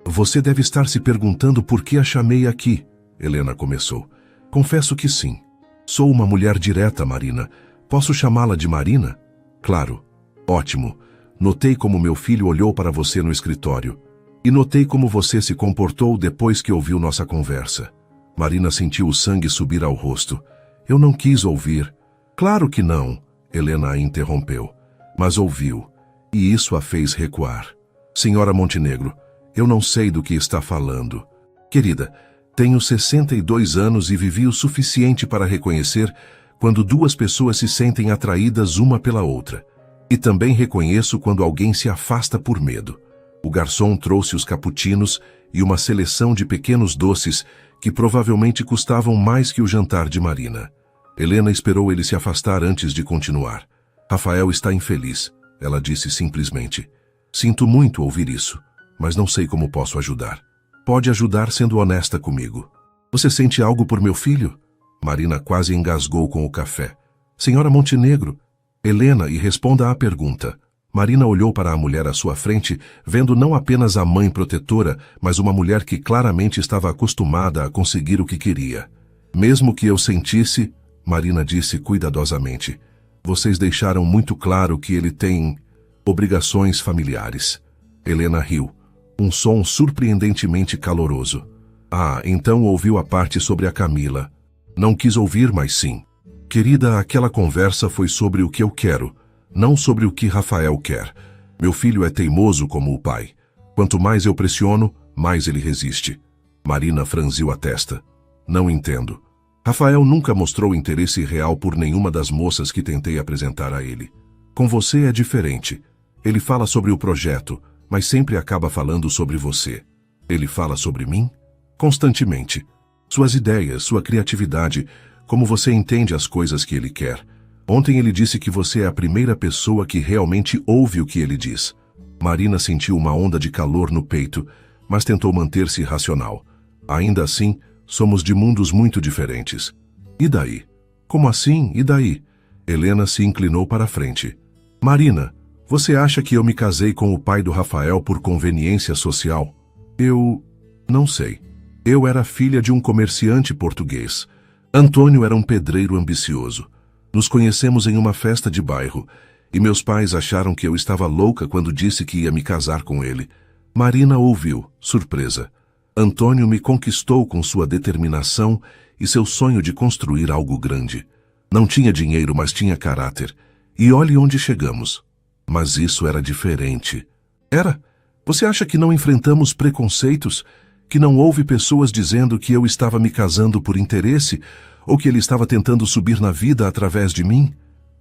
Você deve estar se perguntando por que a chamei aqui, Helena começou. Confesso que sim. Sou uma mulher direta, Marina. Posso chamá-la de Marina? Claro. Ótimo. Notei como meu filho olhou para você no escritório. E notei como você se comportou depois que ouviu nossa conversa. Marina sentiu o sangue subir ao rosto. Eu não quis ouvir. Claro que não, Helena a interrompeu. Mas ouviu. E isso a fez recuar. Senhora Montenegro, eu não sei do que está falando. Querida, tenho 62 anos e vivi o suficiente para reconhecer quando 2 pessoas se sentem atraídas uma pela outra. E também reconheço quando alguém se afasta por medo. O garçom trouxe os cappuccinos e uma seleção de pequenos doces que provavelmente custavam mais que o jantar de Marina. Helena esperou ele se afastar antes de continuar. Rafael está infeliz, ela disse simplesmente. Sinto muito ouvir isso, mas não sei como posso ajudar. Pode ajudar sendo honesta comigo. Você sente algo por meu filho? Marina quase engasgou com o café. Senhora Montenegro, Helena, e responda à pergunta. Marina olhou para a mulher à sua frente, vendo não apenas a mãe protetora, mas uma mulher que claramente estava acostumada a conseguir o que queria. Mesmo que eu sentisse, Marina disse cuidadosamente, vocês deixaram muito claro que ele tem obrigações familiares. Helena riu, um som surpreendentemente caloroso. Ah, então ouviu a parte sobre a Camila. Não quis ouvir, mas sim. Querida, aquela conversa foi sobre o que eu quero, não sobre o que Rafael quer. Meu filho é teimoso como o pai. Quanto mais eu pressiono, mais ele resiste. Marina franziu a testa. Não entendo. Rafael nunca mostrou interesse real por nenhuma das moças que tentei apresentar a ele. Com você é diferente. Ele fala sobre o projeto, mas sempre acaba falando sobre você. Ele fala sobre mim? Constantemente. Suas ideias, sua criatividade, como você entende as coisas que ele quer. Ontem ele disse que você é a primeira pessoa que realmente ouve o que ele diz. Marina sentiu uma onda de calor no peito, mas tentou manter-se racional. Ainda assim, somos de mundos muito diferentes. E daí? Como assim? E daí? Helena se inclinou para a frente. Marina, você acha que eu me casei com o pai do Rafael por conveniência social? Eu... não sei. Eu era filha de um comerciante português. Antônio era um pedreiro ambicioso. Nos conhecemos em uma festa de bairro, e meus pais acharam que eu estava louca quando disse que ia me casar com ele. Marina ouviu, surpresa. Antônio me conquistou com sua determinação e seu sonho de construir algo grande. Não tinha dinheiro, mas tinha caráter. E olhe onde chegamos. Mas isso era diferente. Era? Você acha que não enfrentamos preconceitos? Que não houve pessoas dizendo que eu estava me casando por interesse ou que ele estava tentando subir na vida através de mim?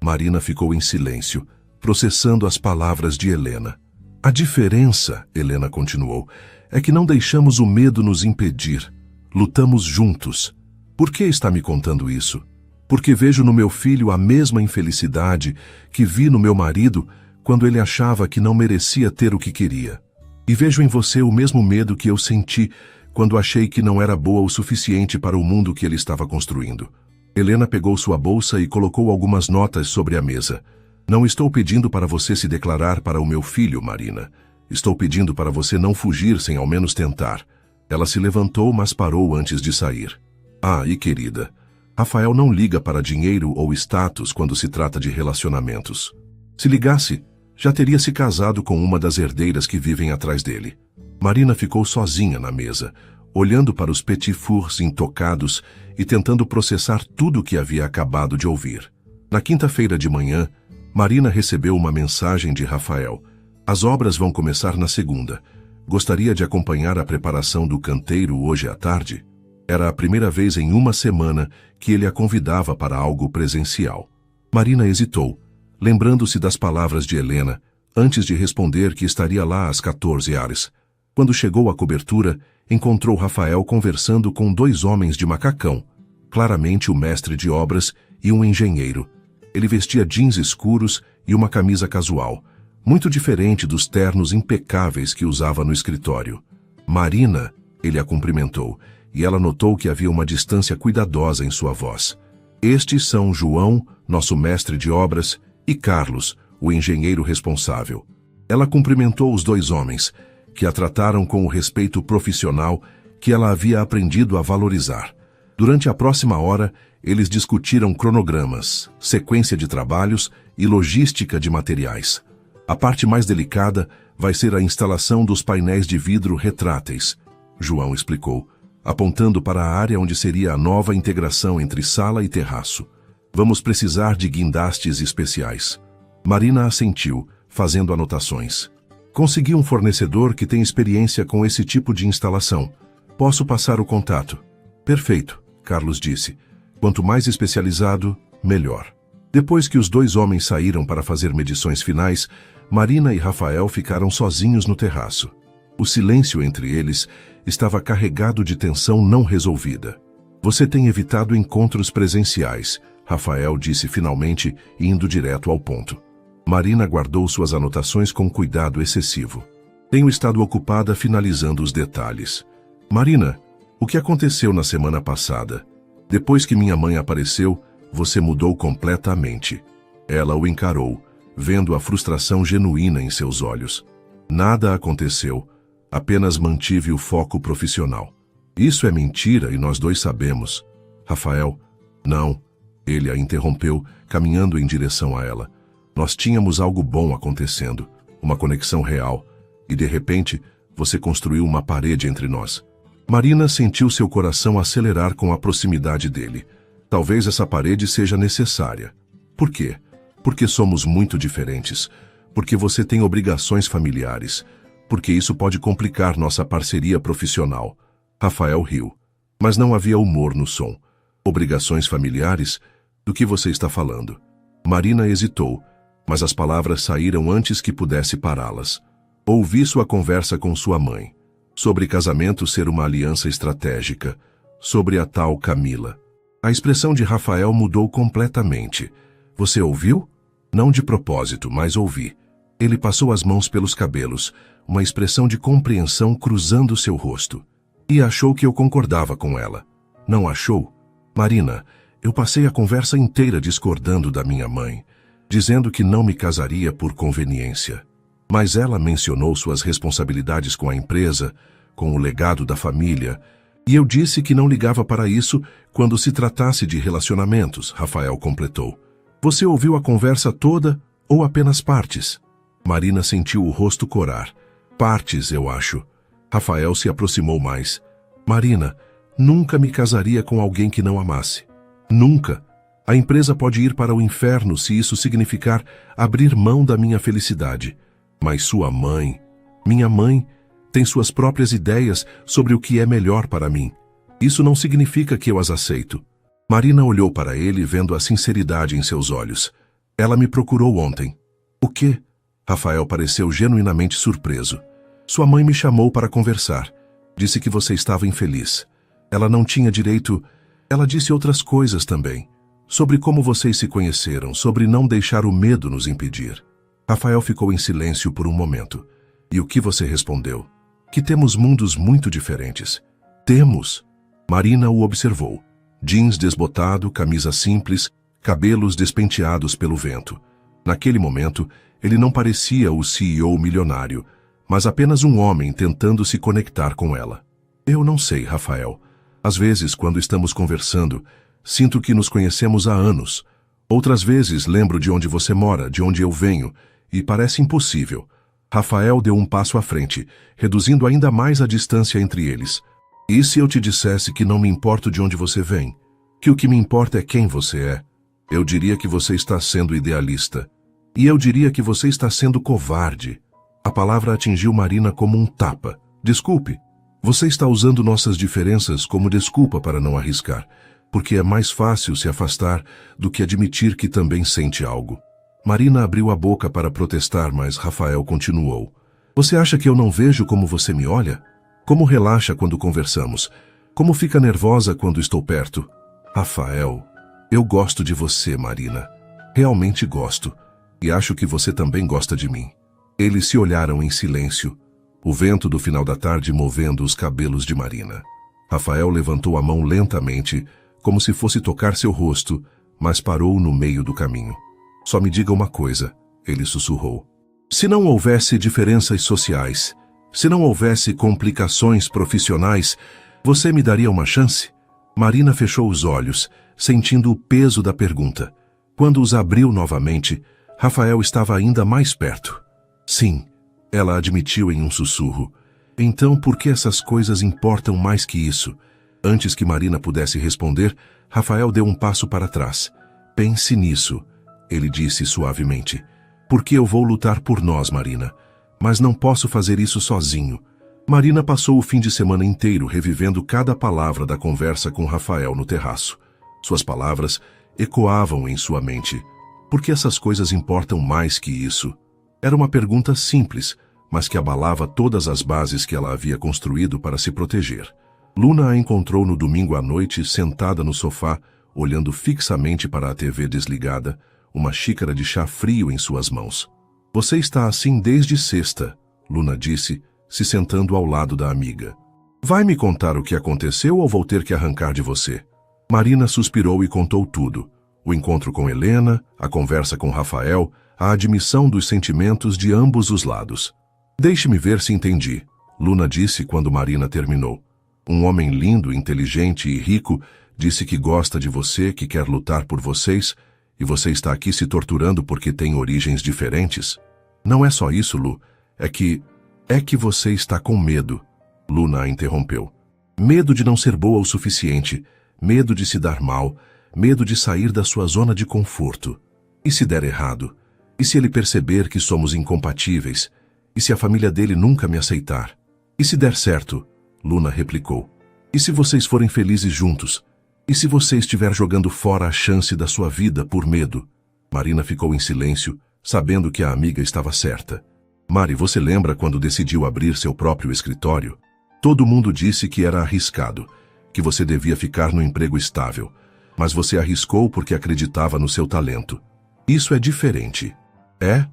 Marina ficou em silêncio, processando as palavras de Helena. A diferença, Helena continuou, é que não deixamos o medo nos impedir. Lutamos juntos. Por que está me contando isso? Porque vejo no meu filho a mesma infelicidade que vi no meu marido quando ele achava que não merecia ter o que queria. E vejo em você o mesmo medo que eu senti quando achei que não era boa o suficiente para o mundo que ele estava construindo. Helena pegou sua bolsa e colocou algumas notas sobre a mesa. Não estou pedindo para você se declarar para o meu filho, Marina. Estou pedindo para você não fugir sem ao menos tentar. Ela se levantou, mas parou antes de sair. Ah, e querida, Rafael não liga para dinheiro ou status quando se trata de relacionamentos. Se ligasse, já teria se casado com uma das herdeiras que vivem atrás dele. Marina ficou sozinha na mesa, olhando para os petit fours intocados e tentando processar tudo o que havia acabado de ouvir. Na quinta-feira de manhã, Marina recebeu uma mensagem de Rafael. As obras vão começar na segunda. Gostaria de acompanhar a preparação do canteiro hoje à tarde? Era a primeira vez em uma semana que ele a convidava para algo presencial. Marina hesitou, lembrando-se das palavras de Helena, antes de responder que estaria lá às 14 horas. Quando chegou à cobertura, encontrou Rafael conversando com dois homens de macacão, claramente o mestre de obras e um engenheiro. Ele vestia jeans escuros e uma camisa casual, muito diferente dos ternos impecáveis que usava no escritório. Marina, ele a cumprimentou, e ela notou que havia uma distância cuidadosa em sua voz. Estes são João, nosso mestre de obras, e Carlos, o engenheiro responsável. Ela cumprimentou os dois homens, que a trataram com o respeito profissional que ela havia aprendido a valorizar. Durante a próxima hora, eles discutiram cronogramas, sequência de trabalhos e logística de materiais. A parte mais delicada vai ser a instalação dos painéis de vidro retráteis, João explicou, apontando para a área onde seria a nova integração entre sala e terraço. Vamos precisar de guindastes especiais. Marina assentiu, fazendo anotações. Consegui um fornecedor que tem experiência com esse tipo de instalação. Posso passar o contato. Perfeito, Carlos disse. Quanto mais especializado, melhor. Depois que os dois homens saíram para fazer medições finais, Marina e Rafael ficaram sozinhos no terraço. O silêncio entre eles estava carregado de tensão não resolvida. Você tem evitado encontros presenciais, Rafael disse finalmente, indo direto ao ponto. Marina guardou suas anotações com cuidado excessivo. Tenho estado ocupada finalizando os detalhes. Marina, o que aconteceu na semana passada? Depois que minha mãe apareceu, você mudou completamente. Ela o encarou, vendo a frustração genuína em seus olhos. Nada aconteceu, apenas mantive o foco profissional. Isso é mentira e nós dois sabemos. Rafael, não. Ele a interrompeu, caminhando em direção a ela. Nós tínhamos algo bom acontecendo, uma conexão real, e de repente, você construiu uma parede entre nós. Marina sentiu seu coração acelerar com a proximidade dele. Talvez essa parede seja necessária. Por quê? Porque somos muito diferentes. Porque você tem obrigações familiares. Porque isso pode complicar nossa parceria profissional. Rafael riu. Mas não havia humor no som. Obrigações familiares? Do que você está falando? Marina hesitou, mas as palavras saíram antes que pudesse pará-las. Ouvi sua conversa com sua mãe. Sobre casamento ser uma aliança estratégica. Sobre a tal Camila. A expressão de Rafael mudou completamente. Você ouviu? Não de propósito, mas ouvi. Ele passou as mãos pelos cabelos, uma expressão de compreensão cruzando seu rosto. E achou que eu concordava com ela. Não achou? Marina, eu passei a conversa inteira discordando da minha mãe, dizendo que não me casaria por conveniência. Mas ela mencionou suas responsabilidades com a empresa, com o legado da família, e eu disse que não ligava para isso quando se tratasse de relacionamentos, Rafael completou. Você ouviu a conversa toda ou apenas partes? Marina sentiu o rosto corar. Partes, eu acho. Rafael se aproximou mais. Marina, nunca me casaria com alguém que não amasse. Nunca. A empresa pode ir para o inferno se isso significar abrir mão da minha felicidade. Mas sua mãe, minha mãe, tem suas próprias ideias sobre o que é melhor para mim. Isso não significa que eu as aceito. Marina olhou para ele vendo a sinceridade em seus olhos. Ela me procurou ontem. O quê? Rafael pareceu genuinamente surpreso. Sua mãe me chamou para conversar. Disse que você estava infeliz. Ela não tinha direito... Ela disse outras coisas também. Sobre como vocês se conheceram, sobre não deixar o medo nos impedir. Rafael ficou em silêncio por um momento. E o que você respondeu? Que temos mundos muito diferentes. Temos. Marina o observou. Jeans desbotado, camisa simples, cabelos despenteados pelo vento. Naquele momento, ele não parecia o CEO milionário, mas apenas um homem tentando se conectar com ela. Eu não sei, Rafael. Às vezes, quando estamos conversando, sinto que nos conhecemos há anos. Outras vezes, lembro de onde você mora, de onde eu venho, e parece impossível. Rafael deu um passo à frente, reduzindo ainda mais a distância entre eles. E se eu te dissesse que não me importo de onde você vem? Que o que me importa é quem você é? Eu diria que você está sendo idealista. E eu diria que você está sendo covarde. A palavra atingiu Marina como um tapa. Desculpe. Você está usando nossas diferenças como desculpa para não arriscar, porque é mais fácil se afastar do que admitir que também sente algo. Marina abriu a boca para protestar, mas Rafael continuou. Você acha que eu não vejo como você me olha? Como relaxa quando conversamos? Como fica nervosa quando estou perto? Rafael, eu gosto de você, Marina. Realmente gosto. E acho que você também gosta de mim. Eles se olharam em silêncio, o vento do final da tarde movendo os cabelos de Marina. Rafael levantou a mão lentamente, como se fosse tocar seu rosto, mas parou no meio do caminho. Só me diga uma coisa, ele sussurrou. Se não houvesse diferenças sociais, se não houvesse complicações profissionais, você me daria uma chance? Marina fechou os olhos, sentindo o peso da pergunta. Quando os abriu novamente, Rafael estava ainda mais perto. Sim, ela admitiu em um sussurro. Então por que essas coisas importam mais que isso? Antes que Marina pudesse responder, Rafael deu um passo para trás. Pense nisso, ele disse suavemente. Porque eu vou lutar por nós, Marina. Mas não posso fazer isso sozinho. Marina passou o fim de semana inteiro revivendo cada palavra da conversa com Rafael no terraço. Suas palavras ecoavam em sua mente. Por que essas coisas importam mais que isso? Era uma pergunta simples, mas que abalava todas as bases que ela havia construído para se proteger. Luna a encontrou no domingo à noite, sentada no sofá, olhando fixamente para a TV desligada, uma xícara de chá frio em suas mãos. Você está assim desde sexta, Luna disse, se sentando ao lado da amiga. Vai me contar o que aconteceu ou vou ter que arrancar de você? Marina suspirou e contou tudo. O encontro com Helena, a conversa com Rafael, a admissão dos sentimentos de ambos os lados. Deixe-me ver se entendi, Luna disse quando Marina terminou. Um homem lindo, inteligente e rico disse que gosta de você, que quer lutar por vocês, e você está aqui se torturando porque tem origens diferentes? Não é só isso, Lu. É que você está com medo. Luna a interrompeu. Medo de não ser boa o suficiente, medo de se dar mal, medo de sair da sua zona de conforto. E se der errado? E se ele perceber que somos incompatíveis? E se a família dele nunca me aceitar? E se der certo? Luna replicou. E se vocês forem felizes juntos? E se você estiver jogando fora a chance da sua vida por medo? Marina ficou em silêncio, sabendo que a amiga estava certa. Mari, você lembra quando decidiu abrir seu próprio escritório? Todo mundo disse que era arriscado, que você devia ficar no emprego estável, mas você arriscou porque acreditava no seu talento. Isso é diferente. É?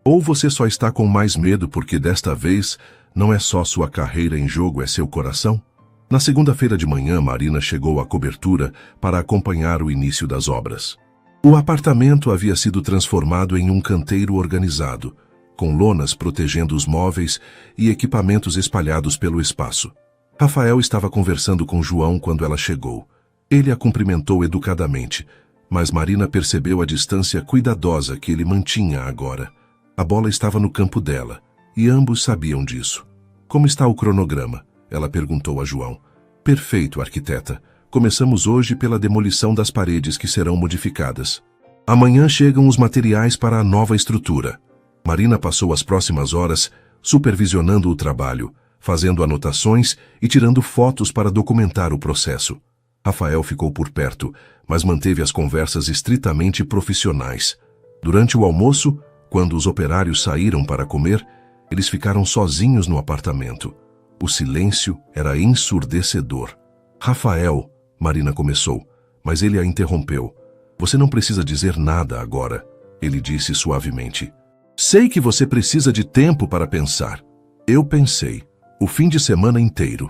Ou você só está com mais medo porque desta vez não é só sua carreira em jogo, é seu coração? Na segunda-feira de manhã, Marina chegou à cobertura para acompanhar o início das obras. O apartamento havia sido transformado em um canteiro organizado, com lonas protegendo os móveis e equipamentos espalhados pelo espaço. Rafael estava conversando com João quando ela chegou. Ele a cumprimentou educadamente, mas Marina percebeu a distância cuidadosa que ele mantinha agora. A bola estava no campo dela, e ambos sabiam disso. Como está o cronograma? Ela perguntou a João. Perfeito, arquiteta. Começamos hoje pela demolição das paredes que serão modificadas. Amanhã chegam os materiais para a nova estrutura. Marina passou as próximas horas supervisionando o trabalho, fazendo anotações e tirando fotos para documentar o processo. Rafael ficou por perto, mas manteve as conversas estritamente profissionais. Durante o almoço, quando os operários saíram para comer, eles ficaram sozinhos no apartamento. O silêncio era ensurdecedor. Rafael, Marina começou, mas ele a interrompeu. Você não precisa dizer nada agora, ele disse suavemente. Sei que você precisa de tempo para pensar. Eu pensei. O fim de semana inteiro.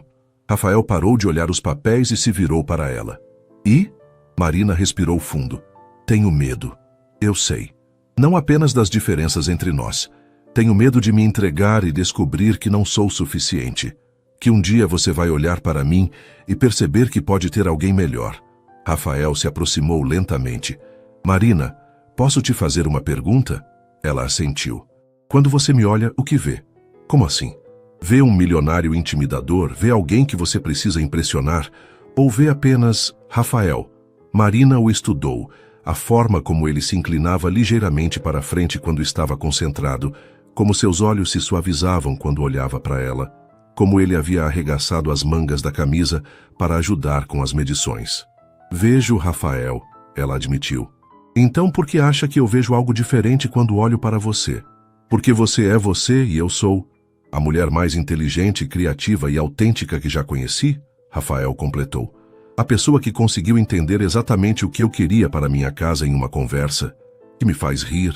Rafael parou de olhar os papéis e se virou para ela. E? Marina respirou fundo. Tenho medo. Eu sei. Não apenas das diferenças entre nós. Tenho medo de me entregar e descobrir que não sou suficiente. Que um dia você vai olhar para mim e perceber que pode ter alguém melhor. Rafael se aproximou lentamente. Marina, posso te fazer uma pergunta? Ela assentiu. Quando você me olha, o que vê? Como assim? Vê um milionário intimidador? Vê alguém que você precisa impressionar? Ou vê apenas Rafael? Marina o estudou, a forma como ele se inclinava ligeiramente para frente quando estava concentrado, como seus olhos se suavizavam quando olhava para ela, como ele havia arregaçado as mangas da camisa para ajudar com as medições. Vejo Rafael, ela admitiu. Então por que acha que eu vejo algo diferente quando olho para você? Porque você é você e eu sou a mulher mais inteligente, criativa e autêntica que já conheci? Rafael completou. A pessoa que conseguiu entender exatamente o que eu queria para minha casa em uma conversa, que me faz rir,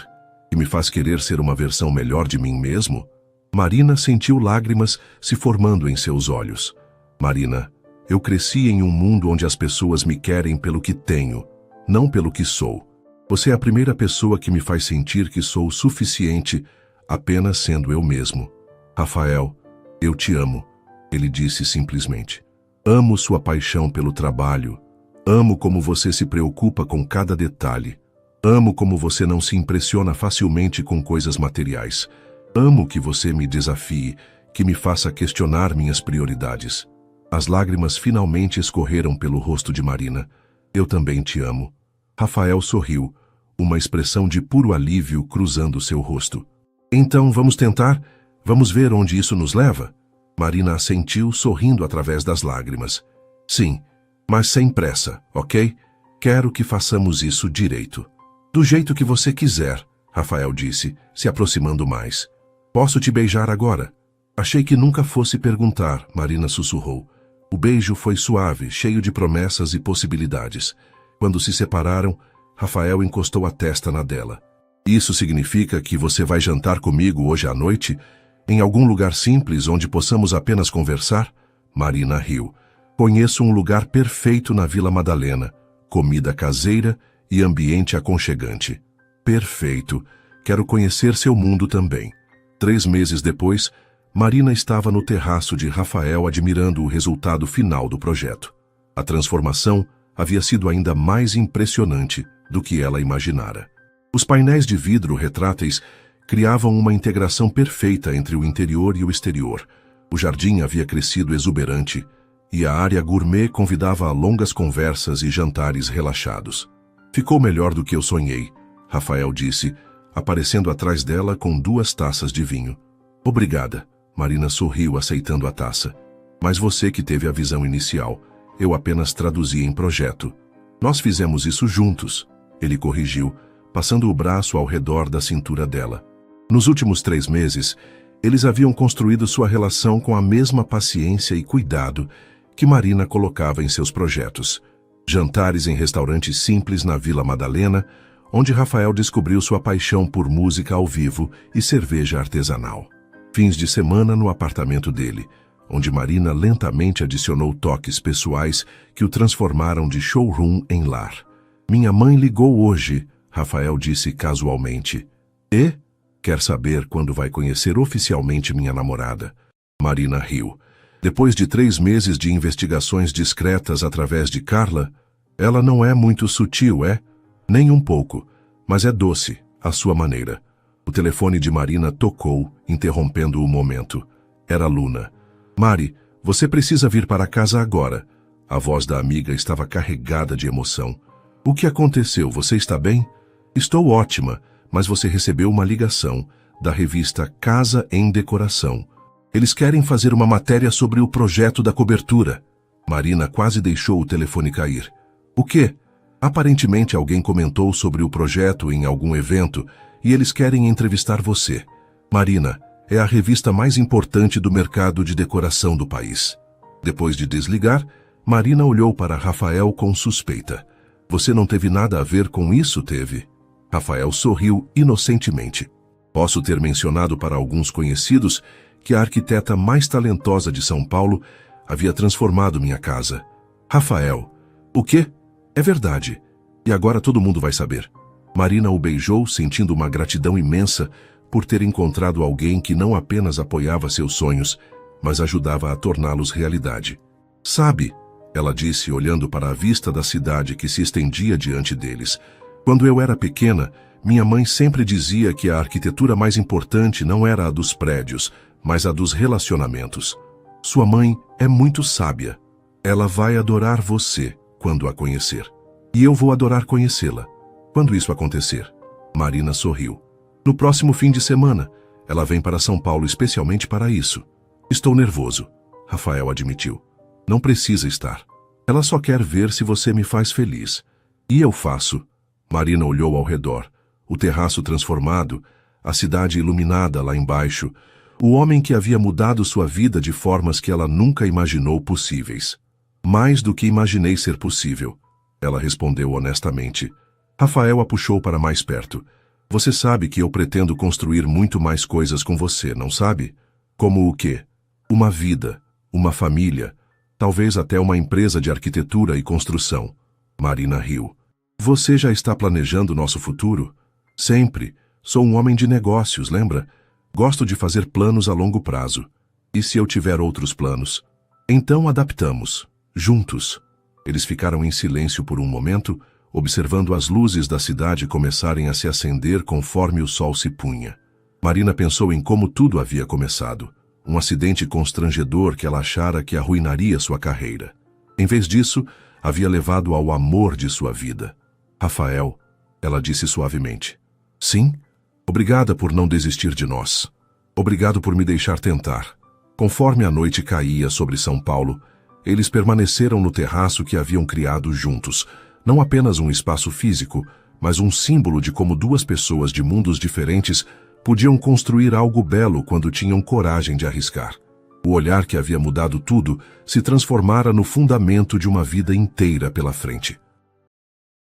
que me faz querer ser uma versão melhor de mim mesmo? Marina sentiu lágrimas se formando em seus olhos. Marina, eu cresci em um mundo onde as pessoas me querem pelo que tenho, não pelo que sou. Você é a primeira pessoa que me faz sentir que sou o suficiente apenas sendo eu mesmo. Rafael, eu te amo, ele disse simplesmente. Amo sua paixão pelo trabalho. Amo como você se preocupa com cada detalhe. Amo como você não se impressiona facilmente com coisas materiais. Amo que você me desafie, que me faça questionar minhas prioridades. As lágrimas finalmente escorreram pelo rosto de Marina. Eu também te amo. Rafael sorriu, uma expressão de puro alívio cruzando seu rosto. Então vamos tentar? Vamos ver onde isso nos leva? Marina assentiu, sorrindo através das lágrimas. Sim, mas sem pressa, ok? Quero que façamos isso direito. Do jeito que você quiser, Rafael disse, se aproximando mais. Posso te beijar agora? Achei que nunca fosse perguntar, Marina sussurrou. O beijo foi suave, cheio de promessas e possibilidades. Quando se separaram, Rafael encostou a testa na dela. Isso significa que você vai jantar comigo hoje à noite? Em algum lugar simples onde possamos apenas conversar? Marina riu. Conheço um lugar perfeito na Vila Madalena. Comida caseira e ambiente aconchegante. Perfeito. Quero conhecer seu mundo também. 3 meses depois, Marina estava no terraço de Rafael admirando o resultado final do projeto. A transformação havia sido ainda mais impressionante do que ela imaginara. Os painéis de vidro retráteis criavam uma integração perfeita entre o interior e o exterior. O jardim havia crescido exuberante, e a área gourmet convidava a longas conversas e jantares relaxados. Ficou melhor do que eu sonhei, Rafael disse, aparecendo atrás dela com 2 taças de vinho. Obrigada, Marina sorriu aceitando a taça. Mas você que teve a visão inicial, eu apenas traduzi em projeto. Nós fizemos isso juntos, ele corrigiu, passando o braço ao redor da cintura dela. Nos últimos 3 meses, eles haviam construído sua relação com a mesma paciência e cuidado que Marina colocava em seus projetos. Jantares em restaurantes simples na Vila Madalena, onde Rafael descobriu sua paixão por música ao vivo e cerveja artesanal. Fins de semana no apartamento dele, onde Marina lentamente adicionou toques pessoais que o transformaram de showroom em lar. Minha mãe ligou hoje, Rafael disse casualmente. E? Quer saber quando vai conhecer oficialmente minha namorada? Marina riu. Depois de 3 meses de investigações discretas através de Carla, ela não é muito sutil, é? Nem um pouco, mas é doce, à sua maneira. O telefone de Marina tocou, interrompendo o momento. Era Luna. Mari, você precisa vir para casa agora. A voz da amiga estava carregada de emoção. O que aconteceu? Você está bem? Estou ótima, mas você recebeu uma ligação da revista Casa em Decoração. Eles querem fazer uma matéria sobre o projeto da cobertura. Marina quase deixou o telefone cair. O quê? Aparentemente alguém comentou sobre o projeto em algum evento e eles querem entrevistar você. Marina, é a revista mais importante do mercado de decoração do país. Depois de desligar, Marina olhou para Rafael com suspeita. Você não teve nada a ver com isso, teve? Rafael sorriu inocentemente. Posso ter mencionado para alguns conhecidos que a arquiteta mais talentosa de São Paulo havia transformado minha casa. Rafael, o quê? É verdade. E agora todo mundo vai saber. Marina o beijou, sentindo uma gratidão imensa por ter encontrado alguém que não apenas apoiava seus sonhos, mas ajudava a torná-los realidade. Sabe, ela disse olhando para a vista da cidade que se estendia diante deles. Quando eu era pequena, minha mãe sempre dizia que a arquitetura mais importante não era a dos prédios, mas a dos relacionamentos. Sua mãe é muito sábia. Ela vai adorar você quando a conhecer. E eu vou adorar conhecê-la. Quando isso acontecer? Marina sorriu. No próximo fim de semana, ela vem para São Paulo especialmente para isso. Estou nervoso, Rafael admitiu. Não precisa estar. Ela só quer ver se você me faz feliz. E eu faço. Marina olhou ao redor. O terraço transformado, a cidade iluminada lá embaixo, o homem que havia mudado sua vida de formas que ela nunca imaginou possíveis. Mais do que imaginei ser possível, ela respondeu honestamente. Rafael a puxou para mais perto. Você sabe que eu pretendo construir muito mais coisas com você, não sabe? Como o quê? Uma vida, uma família, talvez até uma empresa de arquitetura e construção. Marina riu. Você já está planejando nosso futuro? Sempre. Sou um homem de negócios, lembra? Gosto de fazer planos a longo prazo. E se eu tiver outros planos? Então adaptamos. Juntos. Eles ficaram em silêncio por um momento, observando as luzes da cidade começarem a se acender conforme o sol se punha. Marina pensou em como tudo havia começado. Um acidente constrangedor que ela achara que arruinaria sua carreira. Em vez disso, havia levado ao amor de sua vida. Rafael, ela disse suavemente. Sim? Obrigada por não desistir de nós. Obrigado por me deixar tentar. Conforme a noite caía sobre São Paulo, eles permaneceram no terraço que haviam criado juntos, não apenas um espaço físico, mas um símbolo de como 2 pessoas de mundos diferentes podiam construir algo belo quando tinham coragem de arriscar. O olhar que havia mudado tudo se transformara no fundamento de uma vida inteira pela frente.